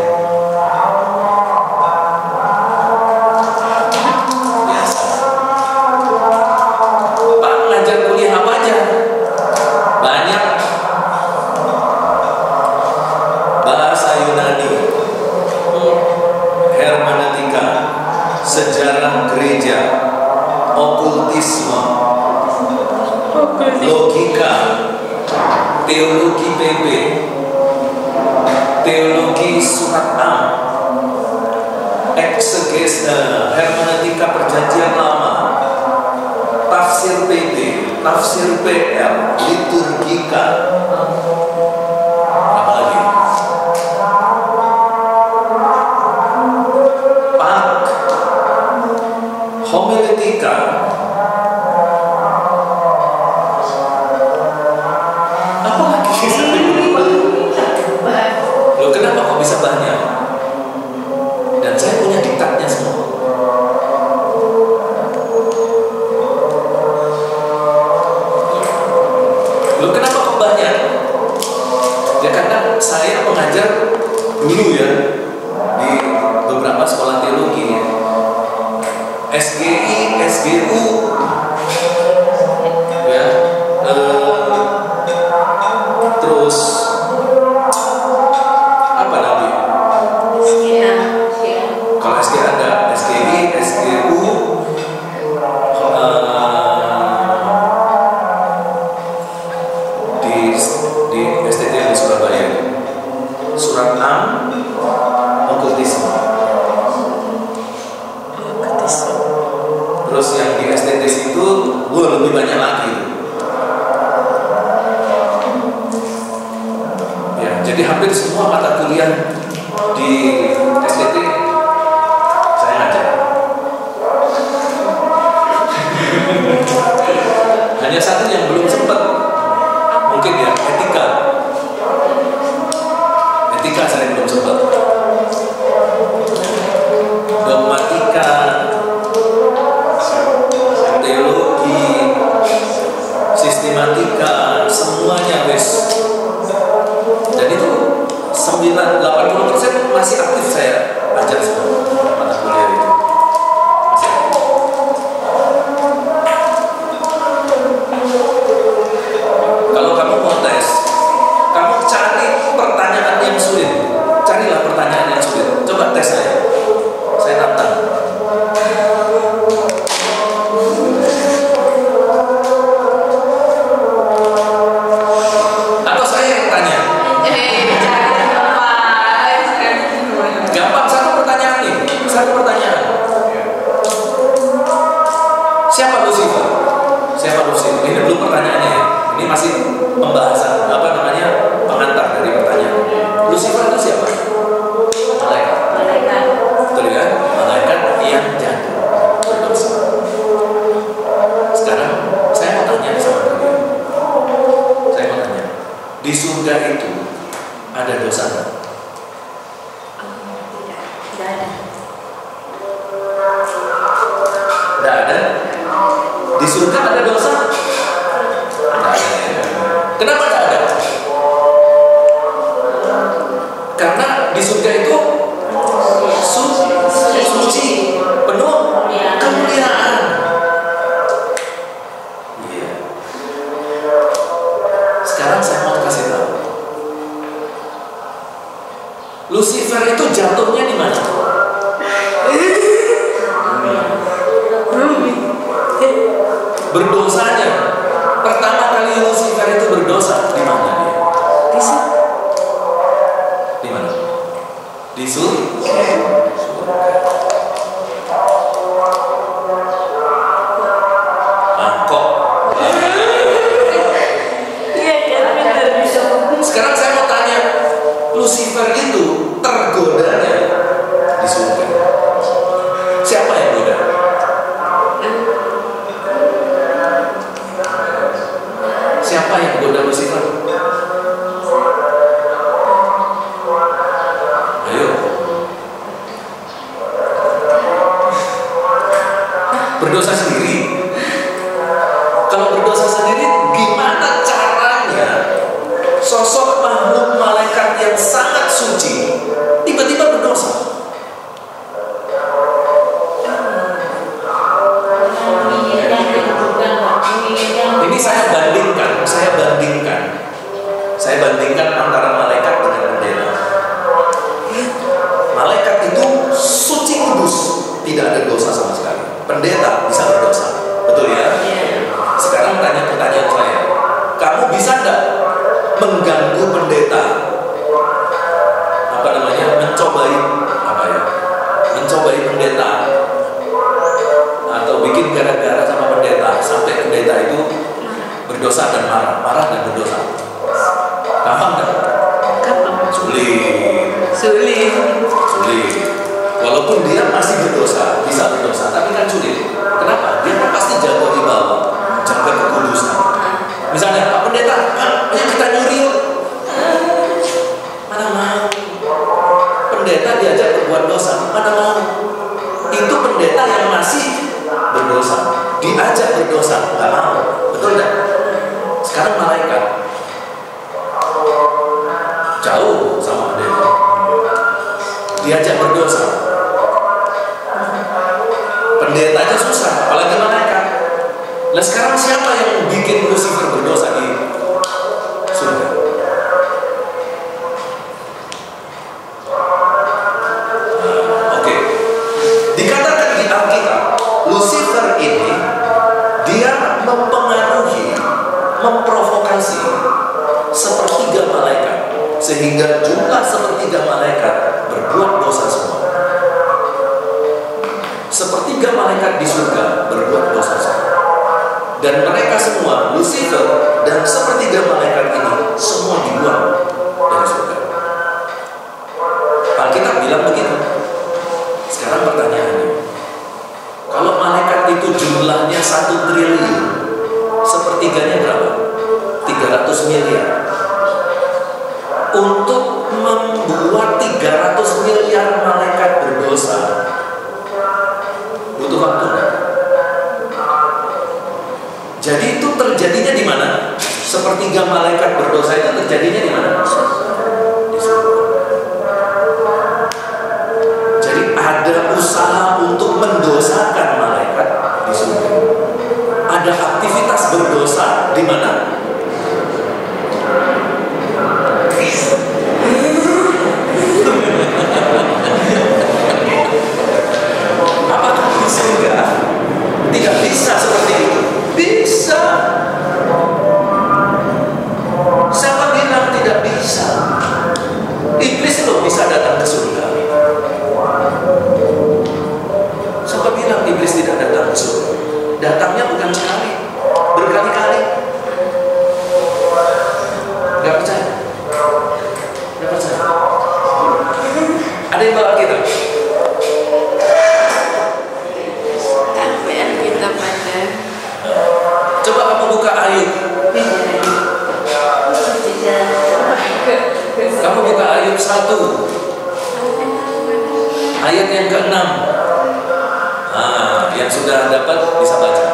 S1: Sejarah gereja, okultisme, logika, teologi PB, teologi surat Am, eksegese, hermeneutika perjanjian lama, tafsir PB, tafsir PL, liturgika, apa lagi? Homiletika, apa lagi? Loh kenapa kok bisa banyak? Dan saya punya diktatnya semua. Loh kenapa kok banyak? Ya karena saya mengajar dulu ya di beberapa sekolah teologi. SGI, SGU, ya, terus apa lagi? Kalau SGI ada SGI, SGU, di STT di Surabaya, surat 6, okultisme. Terus yang di STTS itu lebih banyak lagi. Ya, jadi hampir semua mata kuliah di STT saya ngajar. Hanya satu yang belum sempat, mungkin ya etika. Etika saya belum sempat. Dogmatika, teologi, sistematika, semuanya wes. Dan itu 80% masih aktif saya ajar semua mata kuliah itu. Masih aktif. surga ada dosa? Tidak ada. Kenapa tidak ada? Karena di surga itu suci, penuh kemuliaan. Iya. Sekarang saya mau kasih tahu. Lucifer itu jatuhnya di mana? Berdosanya. Pertama kali Lucifer itu berdosa di mana dia? Di mana? Di surga. Sekarang saya mau tanya, Lucifer itu tergodanya di surga. Siapa yang goda? Siapa yang goda Lucifer? Ayo. Berdosa sendiri. Kalau berdosa sendiri, gimana caranya sosok makhluk malaikat yang sangat suci tiba-tiba berdosa? Ini saya bandingkan antara malaikat dengan pendeta. Malaikat itu suci kudus, tidak ada dosa sama sekali. Pendeta bisa berdosa, betul ya? Sekarang tanya pertanyaan saya, kamu bisa nggak mengganggu pendeta? Mencobai pendeta, atau bikin gara-gara sama pendeta sampai pendeta itu berdosa dan marah dan berdosa. Gampang nggak? Sulit. Walaupun dia masih berdosa, bisa berdosa, tapi kan sulit. Kenapa? Dia kan pasti jaga ibadah, jaga kekudusan. Misalnya, Pak Pendeta, ayo kita nyuri yuk. Mana mau? Pendeta diajak berbuat dosa, mana mau? Itu pendeta yang masih berdosa, diajak berdosa, nggak mau. Betul nggak? Sekarang malaikat jauh sama pendeta, diajak berdosa. Pendeta aja susah, apalagi malaikat. Nah sekarang siapa yang bikin Lucifer berdosa di surga? Oke. Dikatakan di Alkitab, Lucifer ini dia mempengaruhi, memprovokasi sepertiga malaikat, sehingga jumlah sepertiga malaikat berbuat dosa semua. Sepertiga malaikat di surga berbuat dosa semua. Dan mereka semua, Lucifer dan sepertiga malaikat ini, semua dibuang dari surga. Alkitab bilang begitu. Sekarang pertanyaannya, kalau malaikat itu jumlahnya 1 triliun, sepertiganya berapa? 300 miliar. Untuk membuat 300 miliar malaikat berdosa, butuh waktu enggak? Jadi itu terjadinya di mana? Sepertiga malaikat berdosa itu terjadinya di mana? Di surga. Jadi ada usaha untuk mendosakan malaikat di surga. Ada aktivitas berdosa di mana? Apakah di surga tidak bisa seperti itu? Bisa. Siapa bilang tidak bisa? Iblis loh bisa datang ke surga. Siapa bilang iblis tidak datang ke surga? Datangnya bukan sekali, berkali-kali. Gak percaya? Gak percaya? Ada yang bawa kita? Coba kamu buka Ayub. Kamu buka Ayub 1 ayat yang ke-6. Yang sudah dapat bisa baca.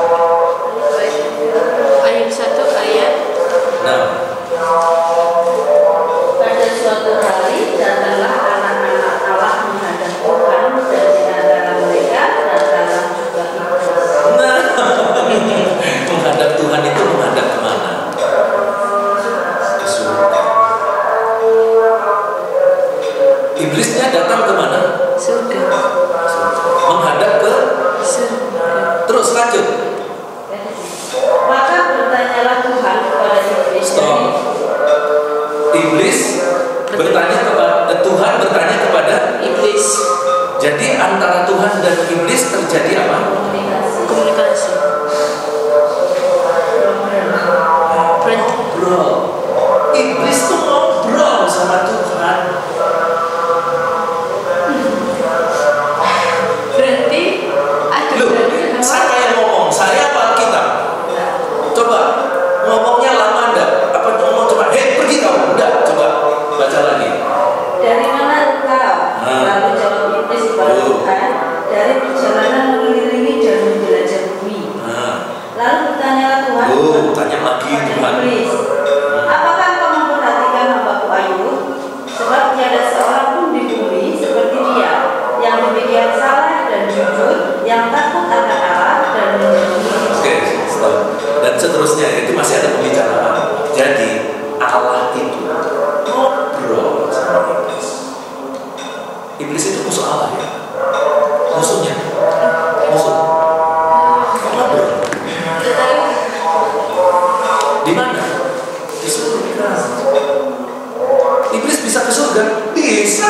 S3: Bertanyalah Tuhan.
S1: Tanya lagi Tuhan.
S3: Iblis, apakah kau memperhatikan hambaku Ayub? Sebab tiada seorang pun di bumi seperti dia, yang demikian salah dan jujur, yang takut akan Allah dan menjauhi.
S1: Oke, stop. Dan seterusnya itu masih ada pembicaraan. Jadi Allah itu ngobrol sama iblis. Iblis itu musuh Allah ya. Musuhnya. Musuh. Ngobrol. Di mana? Di surga. Iblis bisa ke surga? Bisa.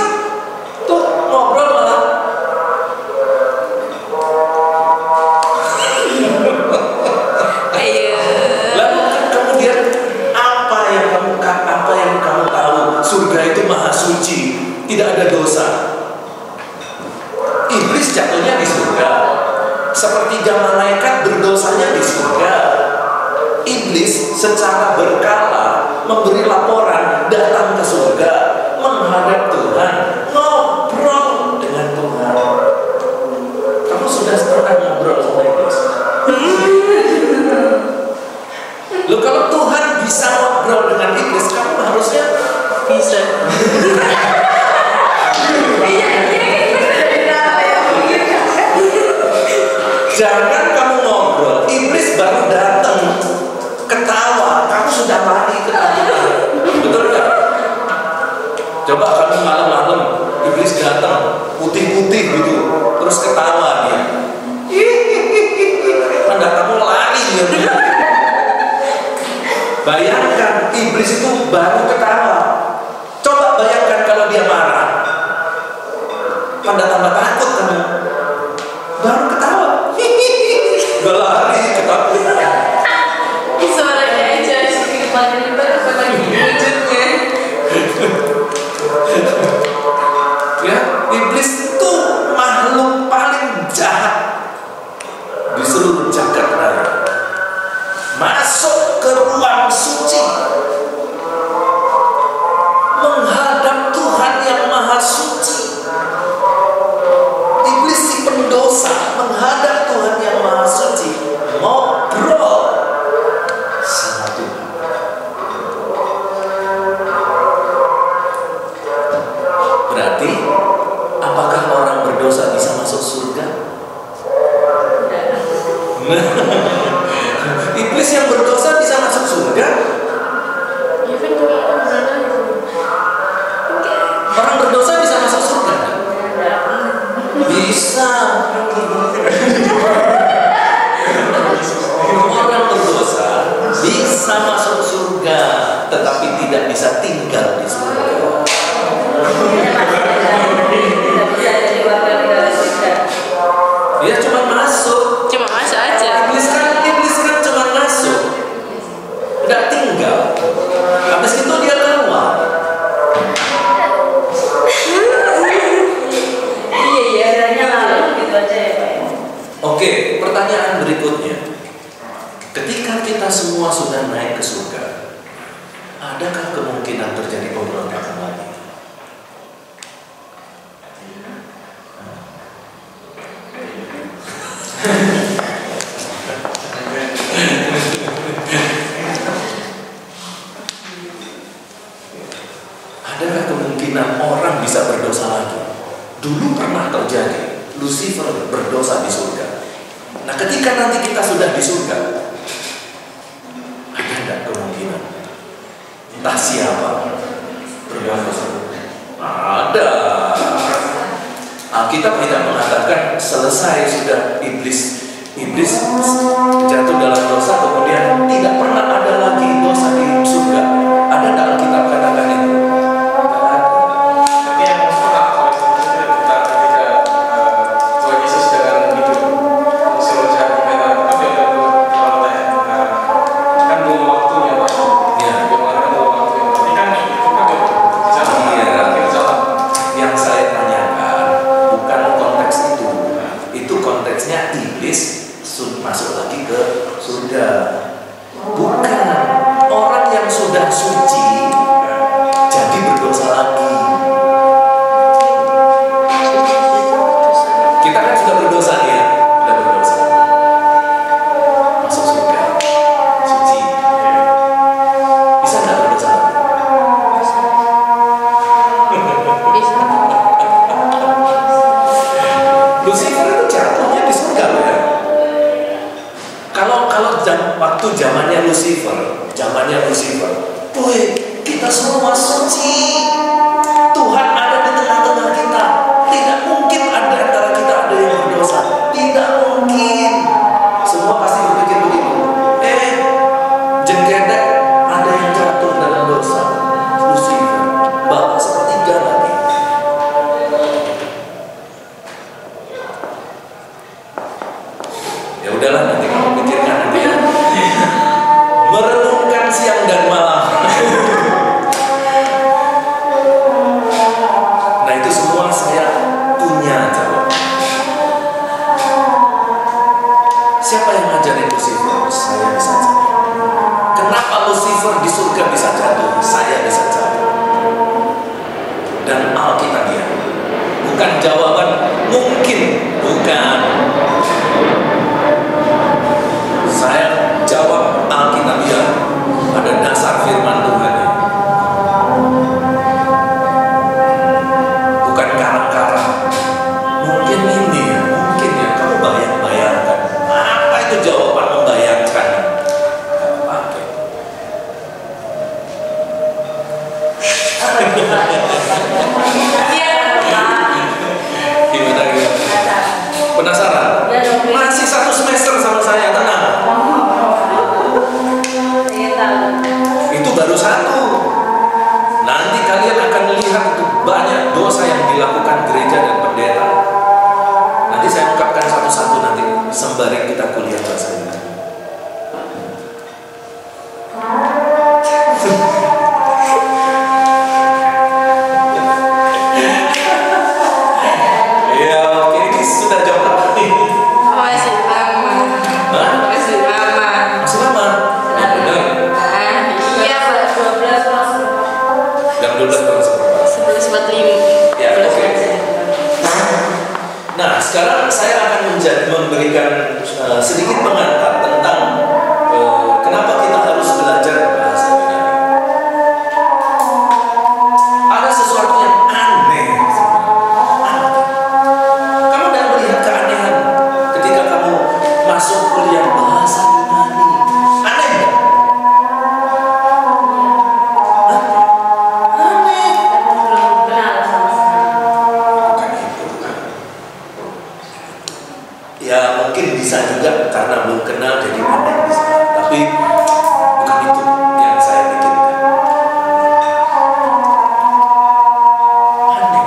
S1: Tuh ngobrol malah. Lalu kemudian apa yang kamu tahu? Surga itu maha suci, tidak ada dosa. Iblis jatuhnya di surga. Sepertiga malaikat berdosanya di surga. Iblis secara berkala memberi laporan, datang ke surga, menghadap Tuhan, ngobrol dengan Tuhan. Kamu sudah pernah ngobrol sama iblis? Loh, kalau Tuhan bisa ngobrol dengan iblis, kamu harusnya
S2: Bisa.
S1: jangan kamu ngobrol, iblis baru datang, ketawa, kamu sudah lari ketakutan. Betul nggak? Coba kamu malam-malam, iblis datang, putih-putih gitu, terus ketawa dia. Anda kamu lari dia. Bayangkan iblis itu baru ketawa. Coba bayangkan kalau dia marah. Anda tambah takut kamu. Baru ketawa. Udah lari ketakutan.
S2: Suaranya aja sedikit paling lagi wujudnya.
S1: Ya, iblis itu makhluk paling jahat di seluruh jagat raya. Masuk ke ruang suci, menghadap Tuhan yang maha suci. Iblis si pendosa menghadap Tuhan yang maha suci, ngobrol sama Tuhan. Berarti apakah orang berdosa bisa masuk surga? Iblis yang berdosa bisa masuk surga?
S2: Ya kan cuma benar itu.
S1: Orang berdosa bisa masuk surga? Bisa. Orang berdosa bisa masuk surga, tetapi tidak bisa tinggal di surga.
S3: Tidak bisa jadi warga negara surga.
S1: Dia cuma masuk.
S2: Cuma masa aja.
S1: Iblis kan cuma masuk, nggak tinggal. Habis itu dia keluar.
S3: Iya, adanya lalu gitu aja ya Pak.
S1: Oke, pertanyaan berikutnya. Ketika kita semua sudah naik ke surga, adakah kemungkinan terjadi pemberontakan lagi? Adakah kemungkinan orang bisa berdosa lagi? Dulu pernah terjadi, Lucifer berdosa di surga. Nah, ketika nanti kita sudah di surga, ada nggak kemungkinan? Entah siapa berdosa. Ada. Alkitab tidak mengatakan selesai sudah iblis jatuh dalam dosa kemudian tidak pernah ada lagi dosa di surga. Ada nggak Alkitab katakan itu?
S5: Tapi yang pernah ketika Tuhan Yesus sedang hidup seluruh jahat dikatakan tapi ada kan belum waktunya Pak.
S1: Ya.
S5: Bagaimana belum waktunya? Tapi kan itu kan jalan akhir jalan.
S1: Yang saya tanyakan bukan konteks itu. Itu konteksnya iblis masuk lagi ke surga. Bukan orang yang sudah suci jadi berdosa lagi. Kita kan sudah berdosa ya, sudah berdosa masuk surga. zamannya Lucifer. Woi, kita semua suci. Tuhan ada di tengah-tengah kita. Tidak mungkin ada antara kita ada yang berdosa. Tidak mungkin. Semua pasti berpikir begitu. Jengkedek ada yang jatuh dalam dosa. Lucifer, bapak sepertiga lagi. Ya udahlah, nanti kamu pikirkan nanti ya. Merenungkan siang dan malam. Nah itu semua saya punya jawab. Siapa yang ngajarin Lucifer? Saya bisa jawab. Kenapa Lucifer di surga bisa jatuh? Saya bisa jawab. Dan Alkitabiah. Bukan jawaban mungkin, bukan. Saya jawab Alkitabiah pada dasar firman Tuhan. Bukan karang-karang. Mungkin ini ya, mungkin ya. Kamu bayangkan. Apa itu jawaban membayangkan? Gak pakai. Gimana? Penasaran? Masih 1 semester sama saya, tenang. Itu baru 1. Nanti kalian akan lihat itu banyak dosa yang dilakukan gereja dan pendeta. Nanti saya ungkapkan satu-satu nanti sembari kita kuliah bahasa Yunani. Ya, oke, ini sudah jam berapa nih?
S2: Masih lama.
S1: Hah?
S2: Masih lama.
S1: Masih lama? Ya, benar.
S2: Iya, Pak. 12 masuk.
S1: Jam 12 kurang seperempat.
S2: 11.45.
S1: Ya, oke. Nah, sekarang saya akan memberikan sedikit pengantar tentang kenapa kita harus belajar bahasa Yunani. Ada sesuatu yang aneh. Kamu udah melihat keanehan ketika kamu masuk kuliah bahasa Yunani. Aneh nggak? Hah? Aneh.
S3: Belum kenal sama sekali.
S1: Bukan itu, bukan. Ya mungkin bisa juga karena belum kenal jadi aneh bisa. Tapi bukan itu yang saya pikirkan. Aneh.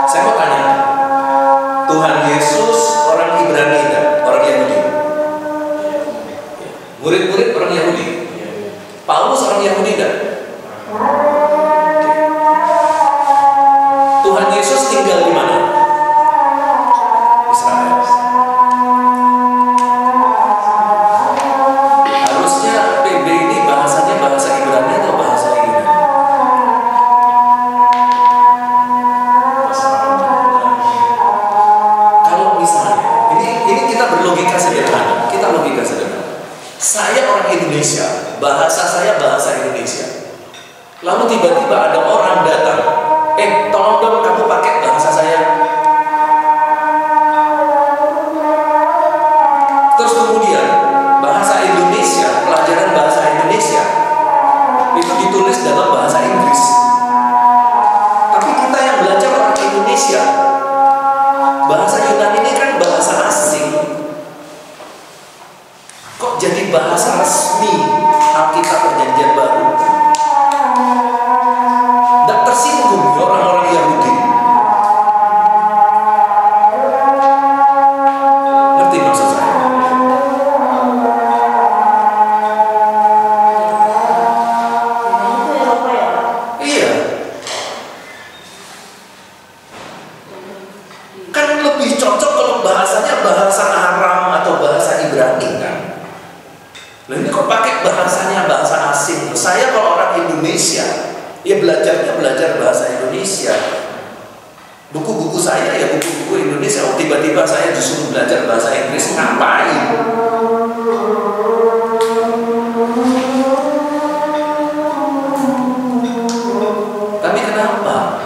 S1: Saya mau tanya, Tuhan Yesus orang Ibrani enggak? Orang Yahudi? Murid-murid orang Yahudi? Paulus orang Yahudi enggak? Tuhan Yesus tinggal di mana? Israel. Harusnya PB ini bahasanya bahasa Ibrani atau bahasa Yunani? Kalau misalnya, ini kita berlogika sederhana. Saya orang Indonesia, bahasa saya bahasa Indonesia. Lalu tiba-tiba ada orang datang, tolong dong kamu pakai bahasa saya. Terus kemudian bahasa Indonesia, pelajaran bahasa Indonesia itu ditulis dalam bahasa Inggris. Tapi kita yang belajar orang Indonesia, bahasa Yunani ini kan bahasa asing. Kok jadi bahasa resmi Alkitab Perjanjian Baru? Tidak tersinggung orang-orang Yahudi. Ngerti maksud saya?
S3: Itu Eropa ya?
S1: Iya. Kan lebih cocok kalau bahasanya bahasa Aram atau bahasa Ibrani kan? Nah ini kok pakai bahasanya bahasa asing? Saya kalau orang Indonesia, ya belajarnya belajar bahasa Indonesia. Buku-buku saya ya buku-buku Indonesia. Oh, tiba-tiba saya disuruh belajar bahasa Inggris, ngapain? Tapi kenapa?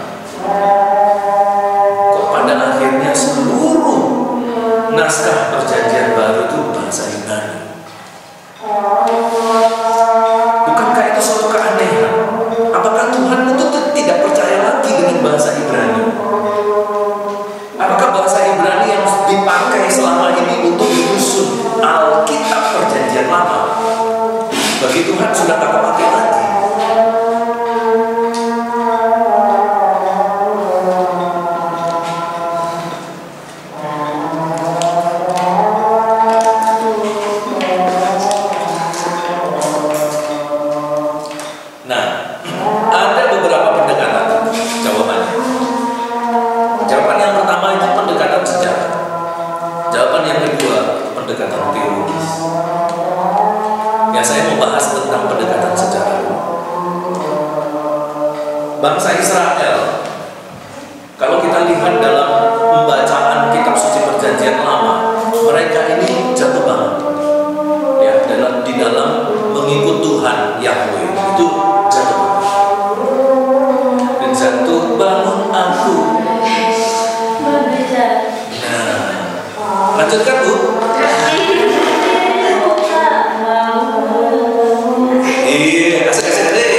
S1: Kok pada akhirnya seluruh naskah naskah perjanjian baru itu bahasa Yunani. Bukankah itu suatu keanehan? Apakah Tuhan itu tidak percaya lagi dengan bahasa Ibrani? Apakah bahasa Ibrani yang dipakai selama ini untuk menyusun Alkitab perjanjian lama bagi Tuhan sudah tak kepake lagi? Bangsa Israel, kalau kita lihat dalam pembacaan kitab suci perjanjian lama, mereka ini jatuh banget ya, di dalam mengikut Tuhan Yahweh, itu jatuh banget. Dan jatuh bangun aku. Nah, lanjutkan Bu. Iya, asik-asik deh.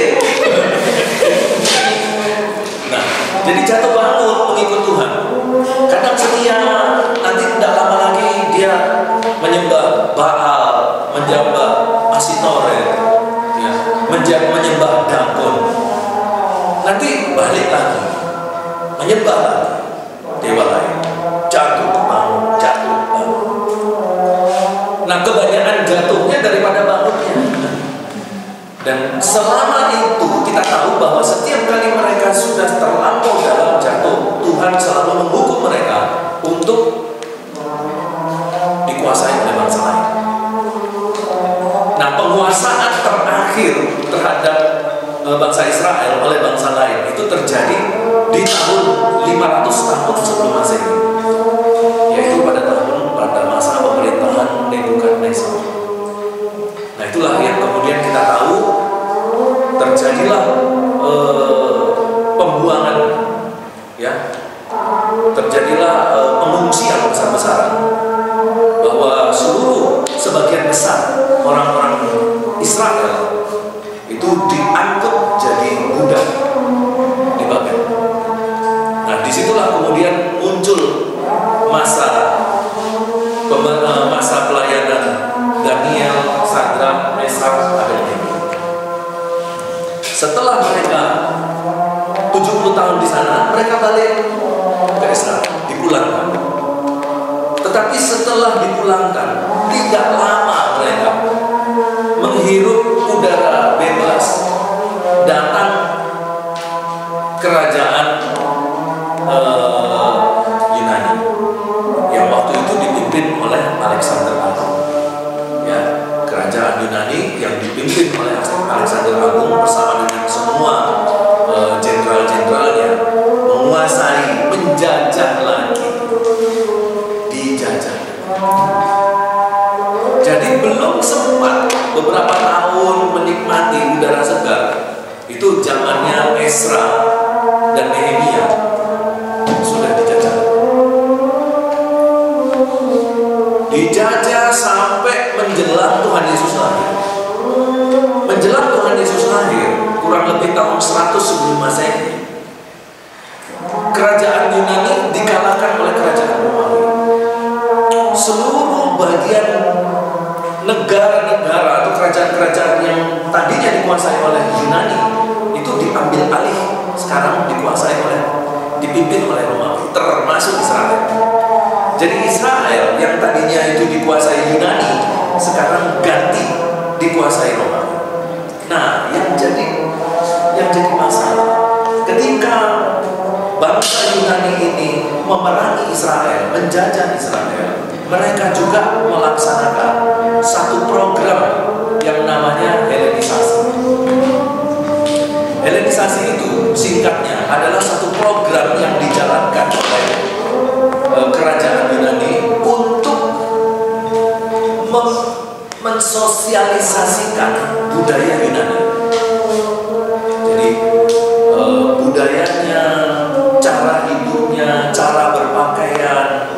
S1: Jadi jatuh bangun mengikut Tuhan. Kadang setia, nanti tidak lama lagi dia menyembah Baal, menyembah Asitoret, ya, menyembah Dagon. Nanti balik lagi, menyembah lagi dewa lain. Jatuh bangun, jatuh bangun. Nah, kebanyakan jatuhnya daripada bangunnya. Dan selama itu kita tahu bahwa setiap kali mereka sudah terlampau dalam jatuh, Tuhan selalu menghukum mereka untuk dikuasai oleh bangsa lain. Nah, penguasaan terakhir terhadap bangsa Israel oleh bangsa lain itu terjadi di tahun 500 tahun sebelum Masehi, yaitu pada masa pemerintahan Nebukadnezar. Nah, itulah yang kemudian kita tahu terjadilah pembuangan, ya, terjadilah pengungsian besar-besaran, bahwa sebagian besar orang-orang Israel itu diangkut jadi budak di Babel. Nah, disitulah kemudian muncul masa pelayanan Daniel, Sadrak, Mesak, Abednego. Setelah mereka 70 tahun di sana, mereka balik ke Israel, dipulangkan. Tetapi setelah dipulangkan, tidak lama mereka menghirup udara bebas, datang kerajaan Yunani yang waktu itu dipimpin oleh Alexander Agung. Ya, kerajaan Yunani yang dipimpin oleh Alexander Agung bersama dengan semua jenderal-jenderalnya menguasai, menjajah lagi, dijajah. Jadi belum sempat beberapa tahun menikmati udara segar, itu zamannya Ezra dan Nehemia sudah dijajah. Dijajah sampai menjelang Tuhan Yesus lahir. Menjelang Tuhan Yesus lahir, kurang lebih tahun 100 sebelum Masehi, kerajaan Yunani dikalahkan oleh kerajaan Romawi. Seluruh bagian negara-negara atau kerajaan-kerajaan yang tadinya dikuasai oleh Yunani itu diambil alih, sekarang dipimpin oleh Romawi, termasuk Israel. Jadi Israel yang tadinya itu dikuasai Yunani, sekarang ganti dikuasai Romawi. Nah, yang jadi masalah ketika bangsa Yunani ini memerangi Israel, menjajah Israel, mereka juga melaksanakan satu program yang namanya Helenisasi. Helenisasi itu singkatnya adalah satu program yang dijalankan oleh kerajaan Yunani untuk mensosialisasikan budaya Yunani. Jadi budayanya, cara hidupnya, cara berpakaian,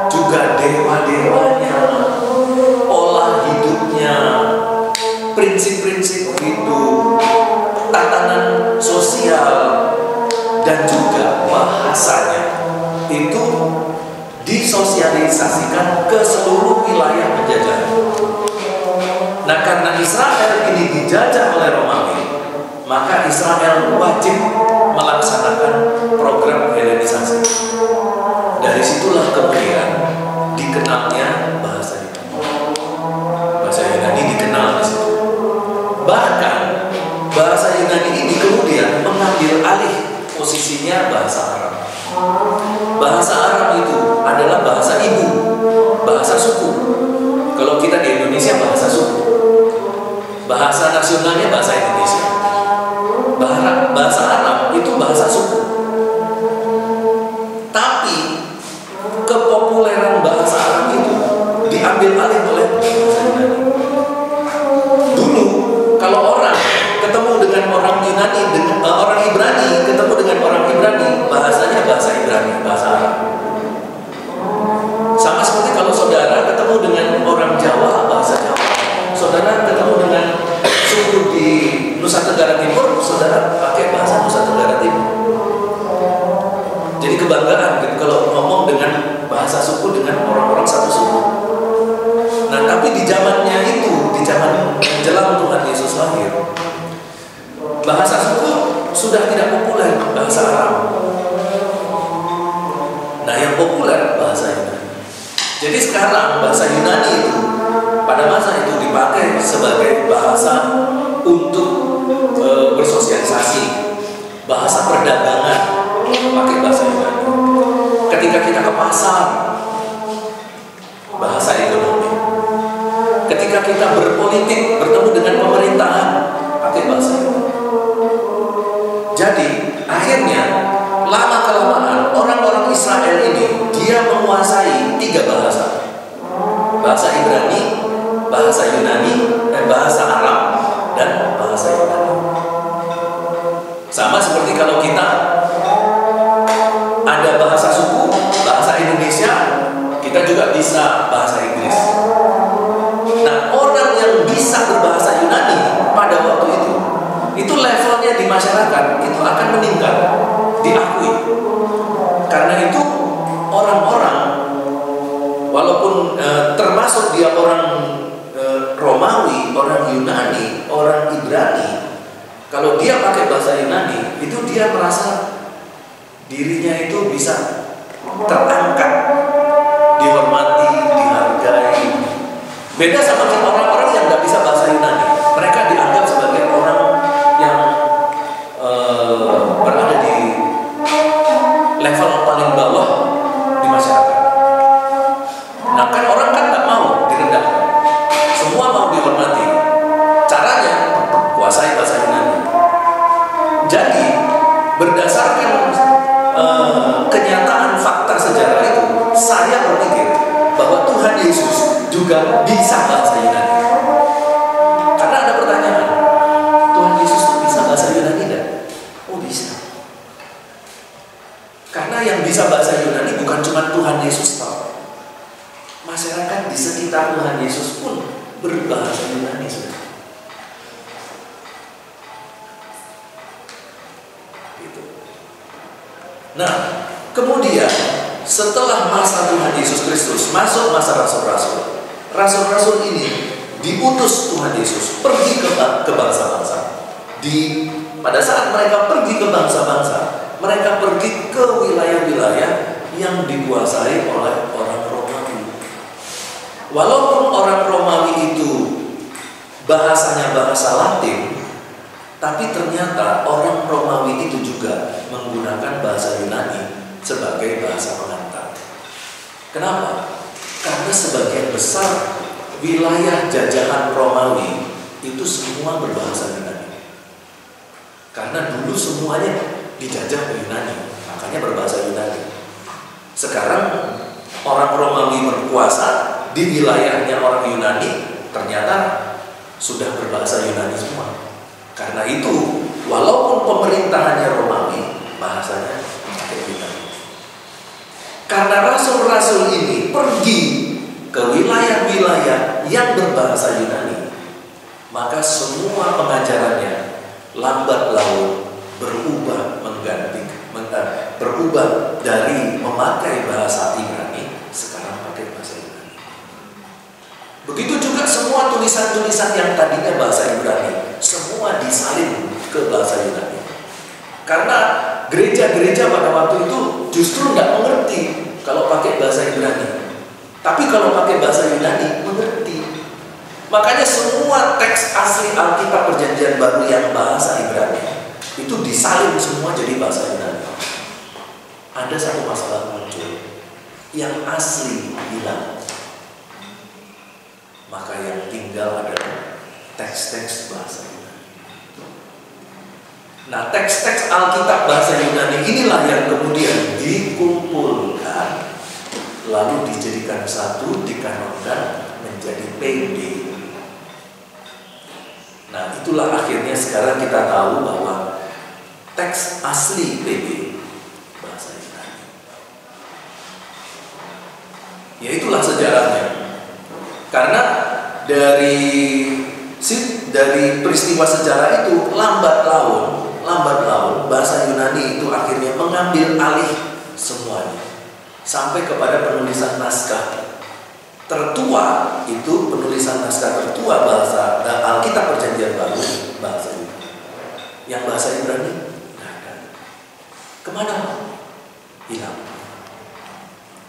S1: juga dewa-dewa dihelernisasikan ke seluruh wilayah penjajahan. Nah, karena Israel ini dijajah oleh Romawi, maka Israel wajib melaksanakan program helenisasi. Dari situlah kemudian dikenalnya bahasa Yunani. Bahasa Yunani dikenal di situ. Bahkan bahasa Yunani ini kemudian mengambil alih posisinya bahasa Arab. Bahasa Arab itu adalah bahasa ibu, bahasa suku. Kalau kita di Indonesia bahasa suku, bahasa nasionalnya bahasa Indonesia. Bahasa Arab itu bahasa suku. Tapi kepopuleran bahasa Arab itu diambil alih oleh bahasa Yunani. Dulu kalau orang ketemu dengan orang Yunani, orang Ibrani ketemu dengan orang Ibrani, bahasanya bahasa Ibrani, bahasa Arab. Sama seperti kalau saudara ketemu dengan orang Jawa, bahasa Jawa. Saudara ketemu dengan suku di Nusa Tenggara Timur, saudara pakai bahasa Nusa Tenggara Timur. Jadi kebanggaan gitu kalau ngomong dengan bahasa suku dengan orang-orang satu suku. Nah, tapi di zamannya itu, di zaman menjelang Tuhan Yesus lahir, bahasa suku sudah tidak populer, bahasa Arab. Nah, yang populer bahasa Yunani. Jadi sekarang bahasa Yunani itu pada masa itu dipakai sebagai bahasa untuk bersosialisasi, bahasa perdagangan, pakai bahasa Yunani. Ketika kita ke pasar, bahasa ekonomi. Ketika kita berpolitik, bertemu dengan pemerintahan, pakai bahasa Yunani. Jadi akhirnya lama-kelamaan orang-orang Israel ini dia menguasai 3 bahasa. Bahasa Ibrani, bahasa Yunani, dan bahasa Arab, dan bahasa Yunani. Sama seperti kalau kita ada bahasa suku, bahasa Indonesia, kita juga bisa bahasa Inggris. Nah, orang yang bisa berbahasa Yunani pada waktu itu levelnya di masyarakat itu akan meningkat, diakui. Karena itu orang-orang walaupun termasuk dia orang Romawi, orang Yunani, orang Ibrani, kalau dia pakai bahasa Yunani, itu dia merasa dirinya itu bisa terangkat, dihormati, dihargai. Beda sama orang-orang yang nggak bisa bahasa Yunani, mereka dianggap sebagai orang yang berada di level paling bawah di masyarakat. Nah, kan orang kan nggak mau direndahkan, semua mau dihormati. Caranya kuasai bahasa Yunani. Jadi berdasarkan kenyataan fakta sejarah itu, saya berpikir bahwa Tuhan Yesus juga bisa bahasa Yunani. Karena ada pertanyaan, Tuhan Yesus bisa bahasa Yunani tidak? Oh, bisa. Karena yang bisa bahasa Yunani bukan cuma Tuhan Yesus tahu. Masyarakat di sekitar Tuhan Yesus pun berbahasa Yunani. Gitu. Nah, kemudian setelah masa Tuhan Yesus Kristus masuk masa rasul-rasul, rasul-rasul ini diutus Tuhan Yesus pergi ke bangsa-bangsa. Pada saat mereka pergi ke bangsa-bangsa, mereka pergi ke wilayah-wilayah yang dikuasai oleh orang Romawi. Walaupun orang Romawi itu bahasanya bahasa Latin, tapi ternyata orang Romawi itu juga menggunakan bahasa Yunani sebagai bahasa pengantar. Kenapa? Karena sebagian besar wilayah jajahan Romawi itu semua berbahasa Yunani. Karena dulu semuanya dijajah Yunani, makanya berbahasa Yunani. Sekarang orang Romawi berkuasa di wilayahnya orang Yunani, ternyata sudah berbahasa Yunani semua. Karena itu, walaupun pemerintahannya Romawi, bahasanya pakai Yunani. Karena rasul-rasul ini pergi ke wilayah-wilayah yang berbahasa Yunani, maka semua pengajarannya lambat laun berubah dari memakai bahasa Ibrani sekarang pakai bahasa tulisan-tulisan yang tadinya bahasa Ibrani semua disalin ke bahasa Yunani. Karena gereja-gereja pada waktu itu justru nggak mengerti kalau pakai bahasa Ibrani. Tapi kalau pakai bahasa Yunani mengerti. Makanya semua teks asli Alkitab Perjanjian Baru yang bahasa Ibrani itu disalin semua jadi bahasa Yunani. Ada satu masalah muncul, yang asli hilang. Maka yang tinggal adalah teks-teks bahasa Yunani. Nah, teks-teks Alkitab bahasa Yunani inilah yang kemudian dikumpulkan, lalu dijadikan satu, dikanonkan menjadi PB. Nah, itulah akhirnya sekarang kita tahu bahwa teks asli PB bahasa Yunani. Ya itulah sejarahnya. Karena dari peristiwa sejarah itu lambat laun bahasa Yunani itu akhirnya mengambil alih semuanya sampai kepada penulisan naskah tertua. Itu penulisan naskah tertua bahasa Alkitab Perjanjian Baru bahasa Yunani. Yang bahasa Ibrani nggak ada. Kemana? Hilang.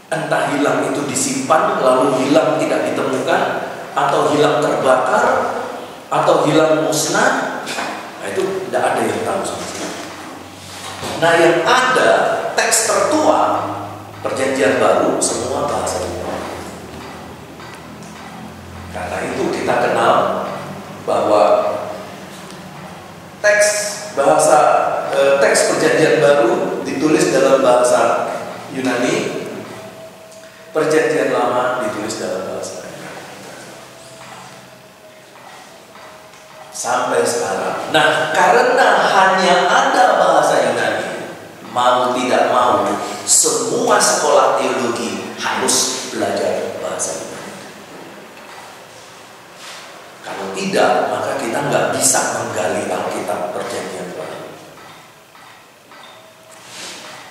S1: Entah hilang itu disimpan lalu hilang tidak ditemukan, atau hilang terbakar, atau hilang musnah. Nah, itu tidak ada yang tahu sama sekali. Nah, yang ada teks tertua Perjanjian Baru semua bahasa Yunani. Karena itu kita kenal bahwa teks Perjanjian Baru ditulis dalam bahasa Yunani, Perjanjian Lama ditulis dalam bahasa Yunani. Sampai sekarang. Nah, karena hanya ada bahasa Yunani, mau tidak mau, semua sekolah teologi harus belajar bahasa Yunani. Kalau tidak, maka kita nggak bisa menggali Alkitab Perjanjian Baru.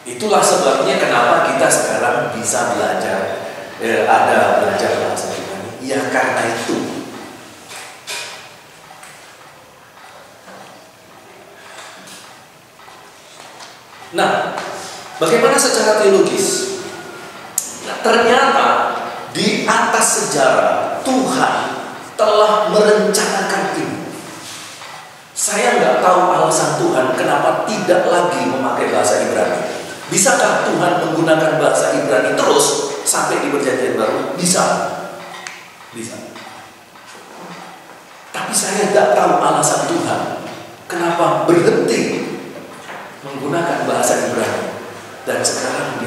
S1: Itulah sebabnya kenapa kita sekarang bisa belajar, ada belajar bahasa Yunani. Ya karena itu. Nah, bagaimana secara teologis? Nah, ternyata di atas sejarah Tuhan telah merencanakan ini. Saya nggak tahu alasan Tuhan kenapa tidak lagi memakai bahasa Ibrani. Bisakah Tuhan menggunakan bahasa Ibrani terus sampai di Perjanjian Baru? Bisa. Tapi saya nggak tahu alasan Tuhan kenapa berhenti menggunakan bahasa Ibrani dan sekarang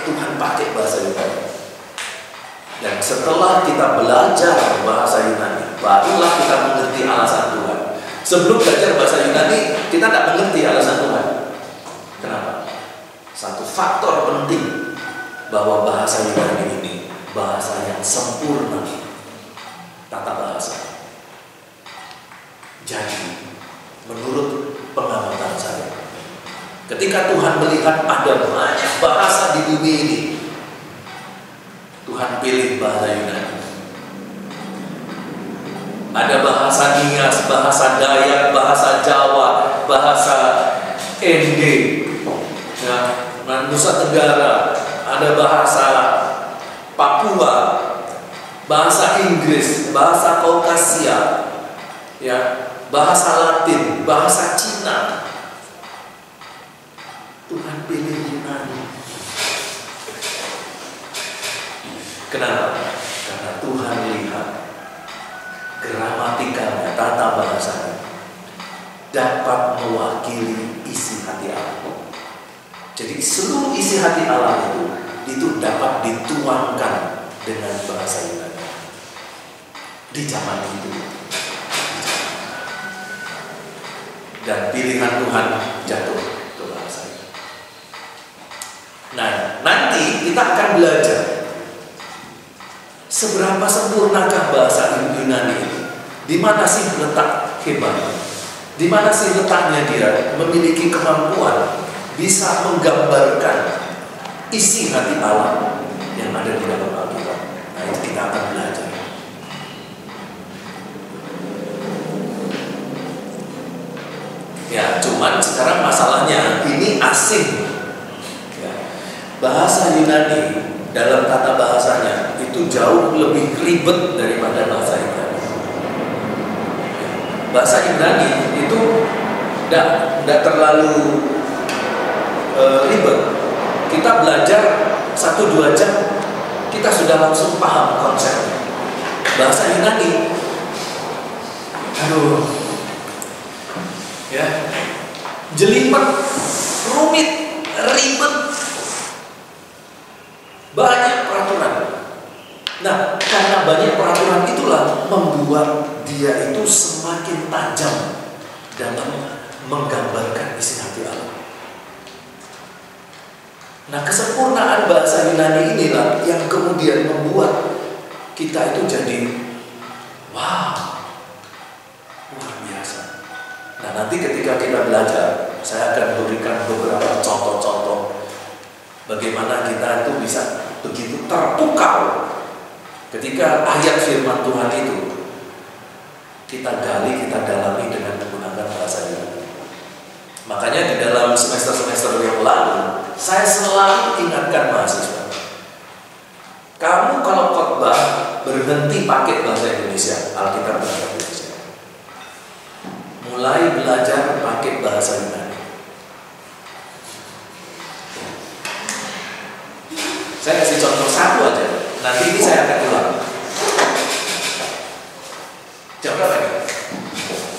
S1: Tuhan pakai bahasa Yunani. Dan setelah kita belajar bahasa Yunani, barulah kita mengerti alasan Tuhan. Sebelum belajar bahasa Yunani, kita tidak mengerti alasan Tuhan. Kenapa? Satu faktor penting bahwa bahasa Yunani ini bahasa yang sempurna tata bahasa. Jadi, menurut pengamatan saya, ketika Tuhan melihat ada banyak bahasa di bumi ini, Tuhan pilih bahasa Yunani. Ada bahasa Nias, bahasa Dayak, bahasa Jawa, bahasa Ende, Nusa Tenggara, ada bahasa Papua, bahasa Inggris, bahasa Kaukasia, bahasa Latin, bahasa Cina. Tuhan pilih Yunani. Kenapa? Karena Tuhan lihat gramatikalnya, tata bahasanya dapat mewakili isi hati Allah. Jadi seluruh isi hati Allah itu dapat dituangkan dengan bahasa Yunani di zaman itu. Dan pilihan Tuhan jatuh ke bahasa itu. Nah, nanti kita akan belajar seberapa sempurnakah bahasa Yunani ini. Di mana sih letak hebatnya? Di mana sih letaknya dia memiliki kemampuan bisa menggambarkan isi hati Allah yang ada di dalam Alkitab. Nah, itu kita akan belajar. asing. Ya. Bahasa Yunani dalam tata bahasanya itu jauh lebih ribet daripada bahasa Ibrani. Bahasa Ibrani itu tidak terlalu ribet. Kita belajar 1-2 jam, kita sudah langsung paham konsepnya. Bahasa Yunani, aduh, ya, jelimet, rumit, ribet, banyak peraturan. Nah, karena banyak peraturan itulah membuat dia itu semakin tajam dalam menggambarkan isi hati Allah. Nah, kesempurnaan bahasa Yunani inilah yang kemudian membuat kita itu jadi wow, luar biasa. Nah, nanti ketika kita belajar, saya akan berikan beberapa contoh-contoh bagaimana kita itu bisa begitu terpukau ketika ayat firman Tuhan itu kita gali, kita dalami dengan menggunakan bahasa Yunani. Makanya di dalam semester-semester yang lalu, saya selalu ingatkan mahasiswa, kamu kalau khotbah berhenti pakai bahasa Indonesia, Alkitab bahasa Indonesia, mulai belajar pakai bahasa Yunani. Saya kasih contoh satu aja, nanti ini saya akan ulang. Jam berapa ini?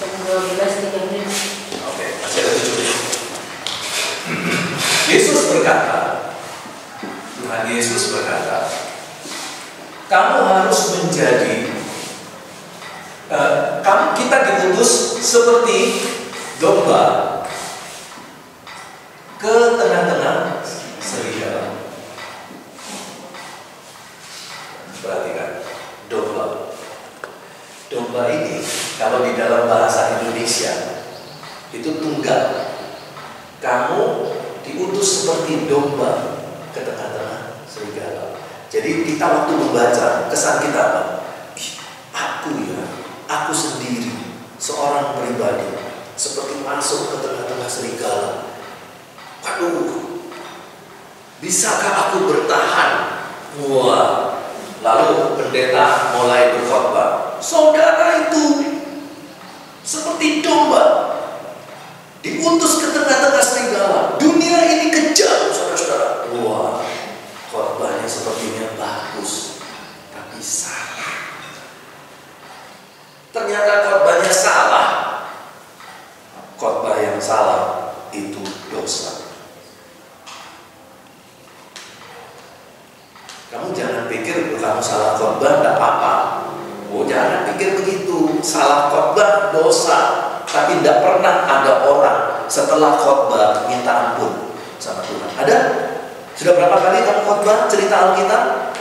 S2: Jam 12.30.
S1: Oke, masih ada 7 menit. Yesus berkata, Tuhan Yesus berkata, kamu harus menjadi, kita diutus seperti domba ke tengah-tengah serigala. Perhatikan, domba. Domba ini kalau di dalam bahasa Indonesia itu tunggal. Kamu diutus seperti domba ke tengah-tengah serigala. Jadi kita waktu membaca, kesan kita apa? Aku sendiri, seorang pribadi, seperti masuk ke tengah-tengah serigala. Aduh, bisakah aku bertahan? Wah, lalu pendeta mulai berkhotbah. Saudara itu seperti domba, diutus ke tengah-tengah serigala. Dunia ini kejam, saudara-saudara. Wah, khotbahnya sepertinya bagus, tapi salah. Ternyata khotbahnya salah. Khotbah yang salah itu dosa. Kamu jangan pikir kamu salah khotbah tidak apa-apa. Oh, jangan pikir begitu. Salah khotbah dosa. Tapi tidak pernah ada orang setelah khotbah minta ampun sama Tuhan. Ada? Sudah berapa kali kamu khotbah cerita Alkitab?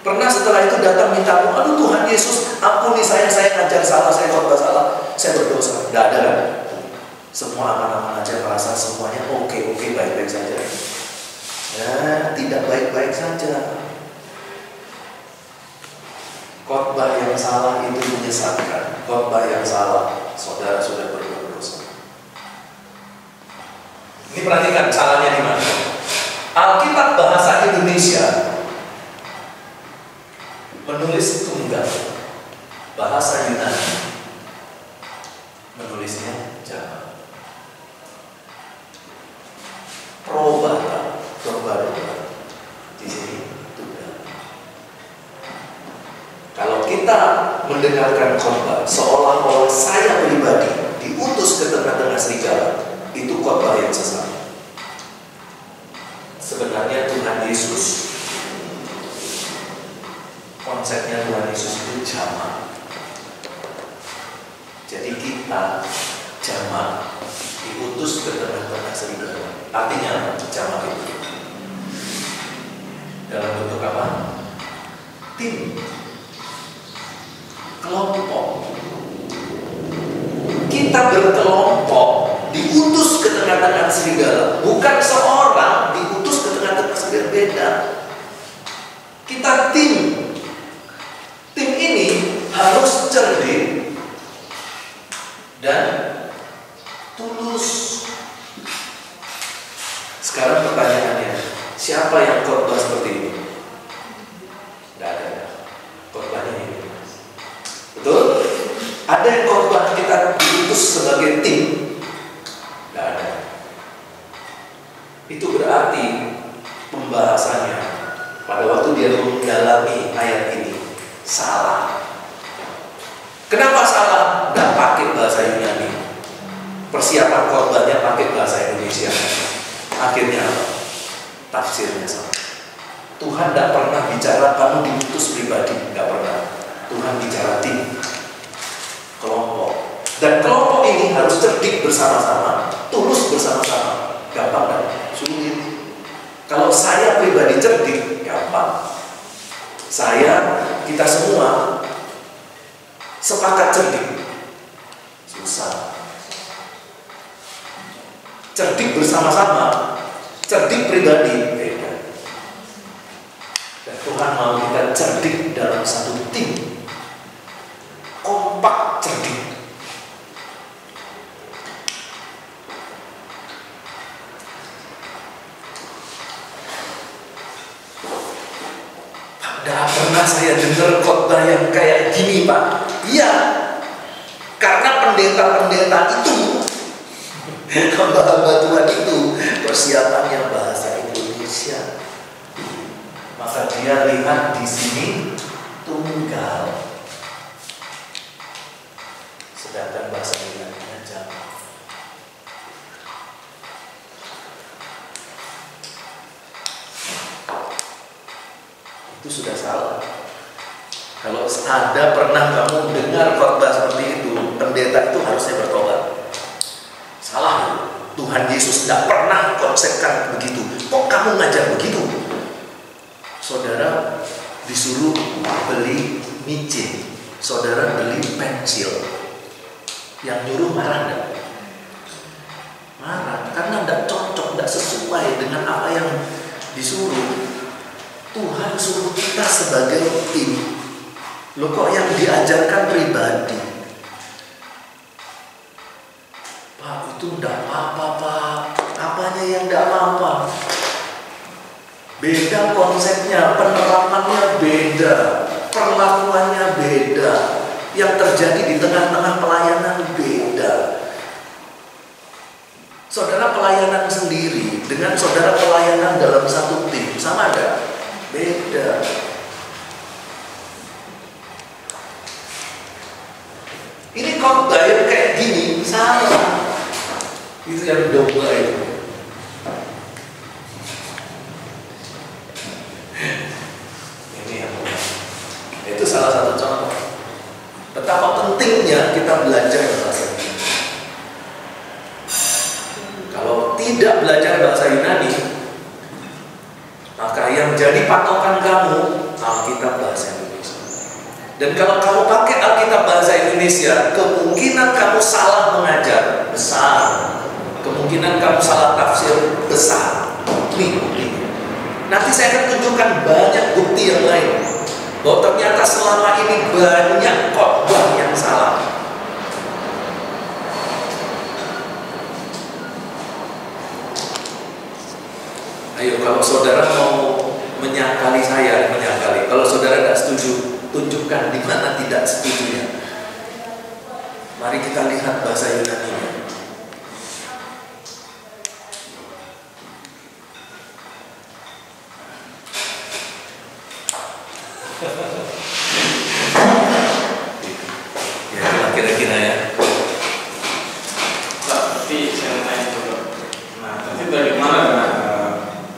S1: Pernah setelah itu datang minta ampun, aduh Tuhan Yesus, ampuni saya ngajar salah, saya khotbah salah, saya berdosa. Tidak ada kan? Semua aman-aman aja, merasa semuanya oke, baik-baik saja. Ya, tidak baik-baik saja. Khotbah yang salah itu menyesatkan. Khotbah yang salah, saudara sudah berbuat dosa. Ini perhatikan salahnya di mana? Alkitab bahasa Indonesia menulis tunggal, bahasa Yunani menulisnya jamak. Probata, domba-domba, di sini tunggal. Kalau kita mendengarkan khotbah seolah-olah saya pribadi diutus ke tengah-tengah serigala, itu khotbah yang sesat. Sebenarnya Tuhan Yesus, konsepnya Tuhan Yesus itu jamak. Jadi kita jamak diutus ke tengah-tengah serigala. Artinya jamak itu dalam bentuk apa? Tim, kelompok. Kita berkelompok diutus ke tengah-tengah serigala. Bukan seorang diutus ke tengah-tengah serigala, beda. Kita tim. Tim ini harus cerdik dan tulus. khotbahnya ini. Betul? Ada yang khotbah kita diutus sebagai tim? Tidak ada. Itu berarti pembahasannya pada waktu dia mendalami ayat ini salah. Kenapa salah? Tidak pakai bahasa Yunani. Persiapan khotbahnya pakai bahasa Indonesia. Akhirnya tafsirnya salah. Tuhan tidak pernah bicara kamu diutus pribadi, tidak pernah. Tuhan bicara tim, kelompok. Dan kelompok ini harus cerdik bersama-sama, tulus bersama-sama. Gampang kan? Sulit. Kalau saya pribadi cerdik, gampang. Kita semua sepakat cerdik, susah. Cerdik bersama-sama, cerdik pribadi, beda. Dan Tuhan mau kita cerdik dalam satu tim, kompak cerdik. Tidak pernah saya dengar khotbah yang kayak gini, Pak. Iya, karena pendeta-pendeta itu, hamba-hamba Tuhan itu persiapannya bahasa Indonesia. Maka dia lihat di sini tunggal, sedangkan bahasa Yunani-nya jamak. Itu sudah salah. Kalau ada pernah kamu dengar khotbah seperti itu, pendeta itu harusnya bertobat. Salah. Tuhan Yesus tidak pernah konsepkan begitu. Kok kamu ngajar begitu? Saudara disuruh beli micin, saudara beli pensil. Yang nyuruh marah enggak? Marah, karena tidak cocok, tidak sesuai dengan apa yang disuruh. Tuhan suruh kita sebagai tim. Loh kok yang diajarkan pribadi? Pak, itu enggak apa-apa, Pak. Apanya yang enggak apa-apa? Beda konsepnya, penerapannya beda, perlakuannya beda. Yang terjadi di tengah-tengah pelayanan beda. Saudara pelayanan sendiri dengan saudara pelayanan dalam satu tim sama ada? Beda. Ini khotbah yang kayak gini salah. Itu yang domba itu. Ini yang itu salah satu contoh. Betapa pentingnya kita belajar bahasa Yunani. Kalau tidak belajar bahasa Yunani, maka yang jadi patokan kamu Alkitab bahasa Indonesia. Dan kalau kamu pakai Alkitab bahasa Indonesia, kemungkinan kamu salah mengajar besar. Kemungkinan kamu salah tafsir besar. Nanti saya akan tunjukkan banyak bukti yang lain bahwa ternyata selama ini banyak khotbah yang salah. Ayo, kalau saudara mau menyangkali saya, menyangkali. Kalau saudara tidak setuju, tunjukkan di mana tidak setujunya. Mari kita lihat bahasa Yunani-nya. Ya, kira-kira ya.
S5: Tapi saya tanya coba. Nah, tapi bagaimana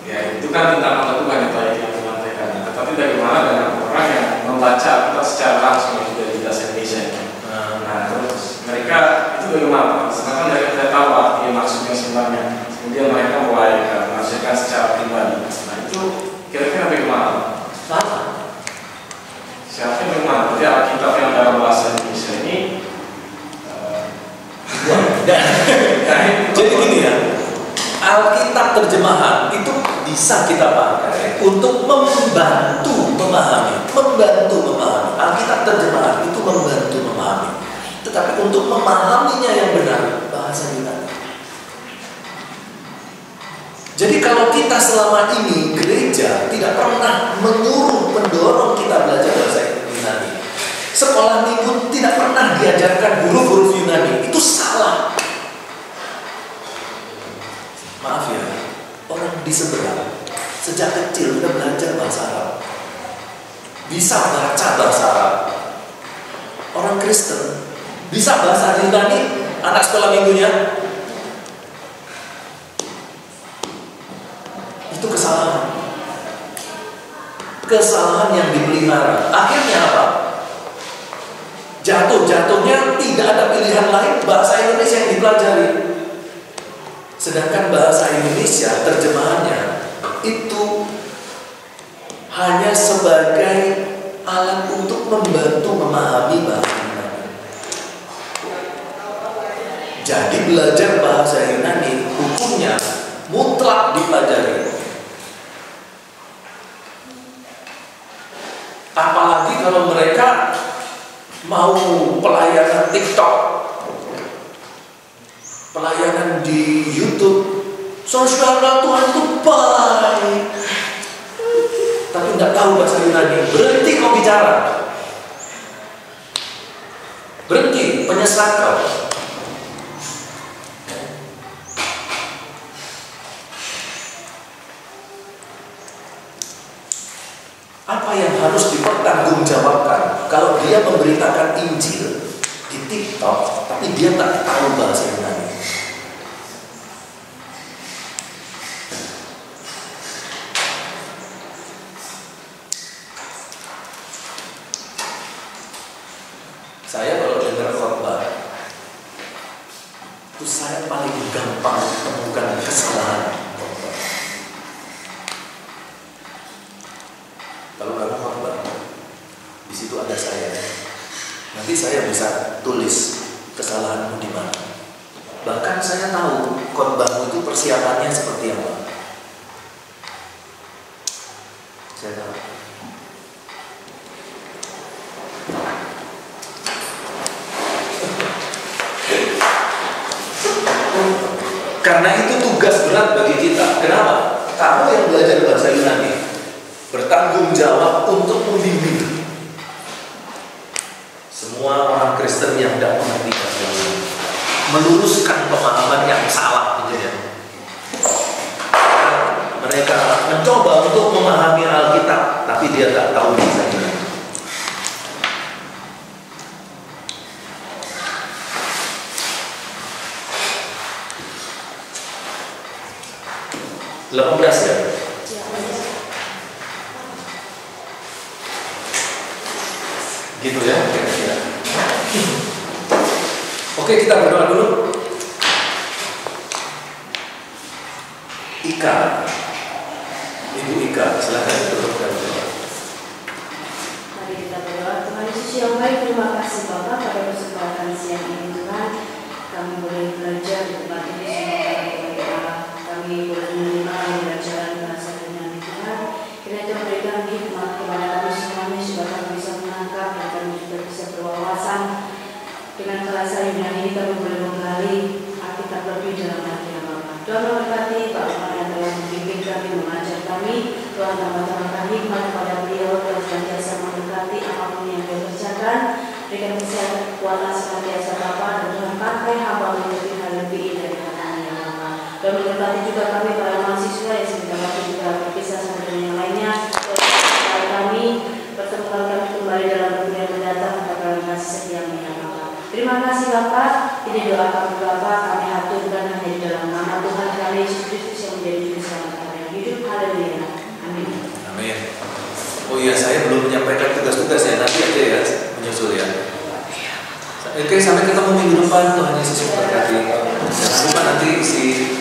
S5: dengan itu kan tentang kata Tuhan yang tadi yang disampaikan. Tetapi bagaimana dengan orang yang membaca Alkitab secara langsung dari bahasa Indonesia? Nah, terus mereka itu bagaimana? Sedangkan mereka tidak tahu arti maksudnya sebenarnya. Kemudian mereka mulai menafsirkan secara pribadi. Nah, itu kira-kira bagaimana?
S1: Salah.
S5: Siapa bagaimana? Jadi Alkitab yang dalam bahasa Indonesia ini
S1: jadi gini ya, Alkitab terjemahan itu bisa kita pakai untuk membantu memahami. Alkitab terjemahan itu membantu memahami. Tetapi untuk memahaminya yang benar, bahasa Yunani. Jadi kalau kita selama ini gereja tidak pernah menyuruh, mendorong kita belajar bahasa Yunani, Sedangkan huruf-huruf Yunani itu salah. Maaf ya, orang di seberang sejak kecil udah belajar bahasa Arab, bisa baca bahasa Arab. Orang Kristen bisa bahasa Yunani, anak sekolah minggunya. Itu kesalahan. Kesalahan yang dipelihara. Akhirnya apa? Jatuh-jatuhnya tidak ada pilihan lain, bahasa Indonesia yang dipelajari. Sedangkan bahasa Indonesia terjemahannya itu hanya sebagai alat untuk membantu memahami bahasa Yunani. Jadi belajar bahasa Yunani hukumnya mutlak dipelajari. Apalagi kalau mereka mau pelayanan TikTok, pelayanan di YouTube. Saudara, Tuhan itu baik, tapi tidak tahu bahasa Yunani. Berhenti kau bicara, berhenti penyesat kau. Apa yang harus dipertanggungjawabkan kalau dia memberitakan Injil di TikTok, tapi dia tak tahu bahasa Yunani? Saya kalau dengar khotbah, itu saya paling gampang menemukan kesalahan khotbah. Kalau kamu khotbah, di situ ada saya. Nanti saya bisa tulis kesalahanmu di mana. Bahkan saya tahu khotbahmu itu persiapannya seperti apa. Saya tahu. Karena itu tugas berat bagi kita. Kenapa? Kamu yang belajar bahasa Yunani bertanggung jawab untuk membimbing semua orang Kristen yang tidak mengerti bahasa Yunani, meluruskan pemahaman yang salah, gitu ya. Mereka mencoba untuk memahami Alkitab, tapi dia tak tahu bahasa Yunani. 18 ya? Gitu ya kira-kira. Oke, kita berdoa dulu. Ika, Ibu Ika, silakan ditutup doa.
S3: Mari kita berdoa. Tuhan Yesus yang baik, terima kasih Bapak pada kesempatan siang ini Tuhan. Kami boleh belajar di tempat ini semua kami boleh menerima pembelajaran bahasa Yunani Tuhan. Kiranya memberikan hikmat kepada kami semuanya supaya kami bisa menangkap dan kami juga bisa berwawasan. Dengan bahasa Yunani ini kami boleh menggali Alkitab lebih dalam hati Bapak. Tuhan memberkati Bapak yang telah membimbing kami, mengajar kami. Tuhan tambah-tambahkan hikmat kepada beliau dan senantiasa memberkati apapun yang dia kerjakan. Berikan kesehatan kekuatan senantiasa Bapak, dan Tuhan pakai hamba menjadi hal lebih indah dari hatinya Bapak. Dan memberkati juga kami para mahasiswa yang sebentar lagi juga berpisah satu dengan yang lainnya. Supaya kami pertemukan kami kembali dalam waktu yang mendatang dalam kasih setia-Mu ya Bapak. Terima kasih Bapak. Ini doa kami Bapak, kami haturkan hanya di dalam nama Tuhan kami Yesus Kristus yang menjadi juru selamat kami yang hidup. Haleluya. Amin.
S1: Amin. Oh iya, saya belum menyampaikan tugas-tugas ya, nanti aja ya menyusul ya. Oke, sampai ketemu minggu depan. Tuhan Yesus memberkati. Jangan lupa nanti isi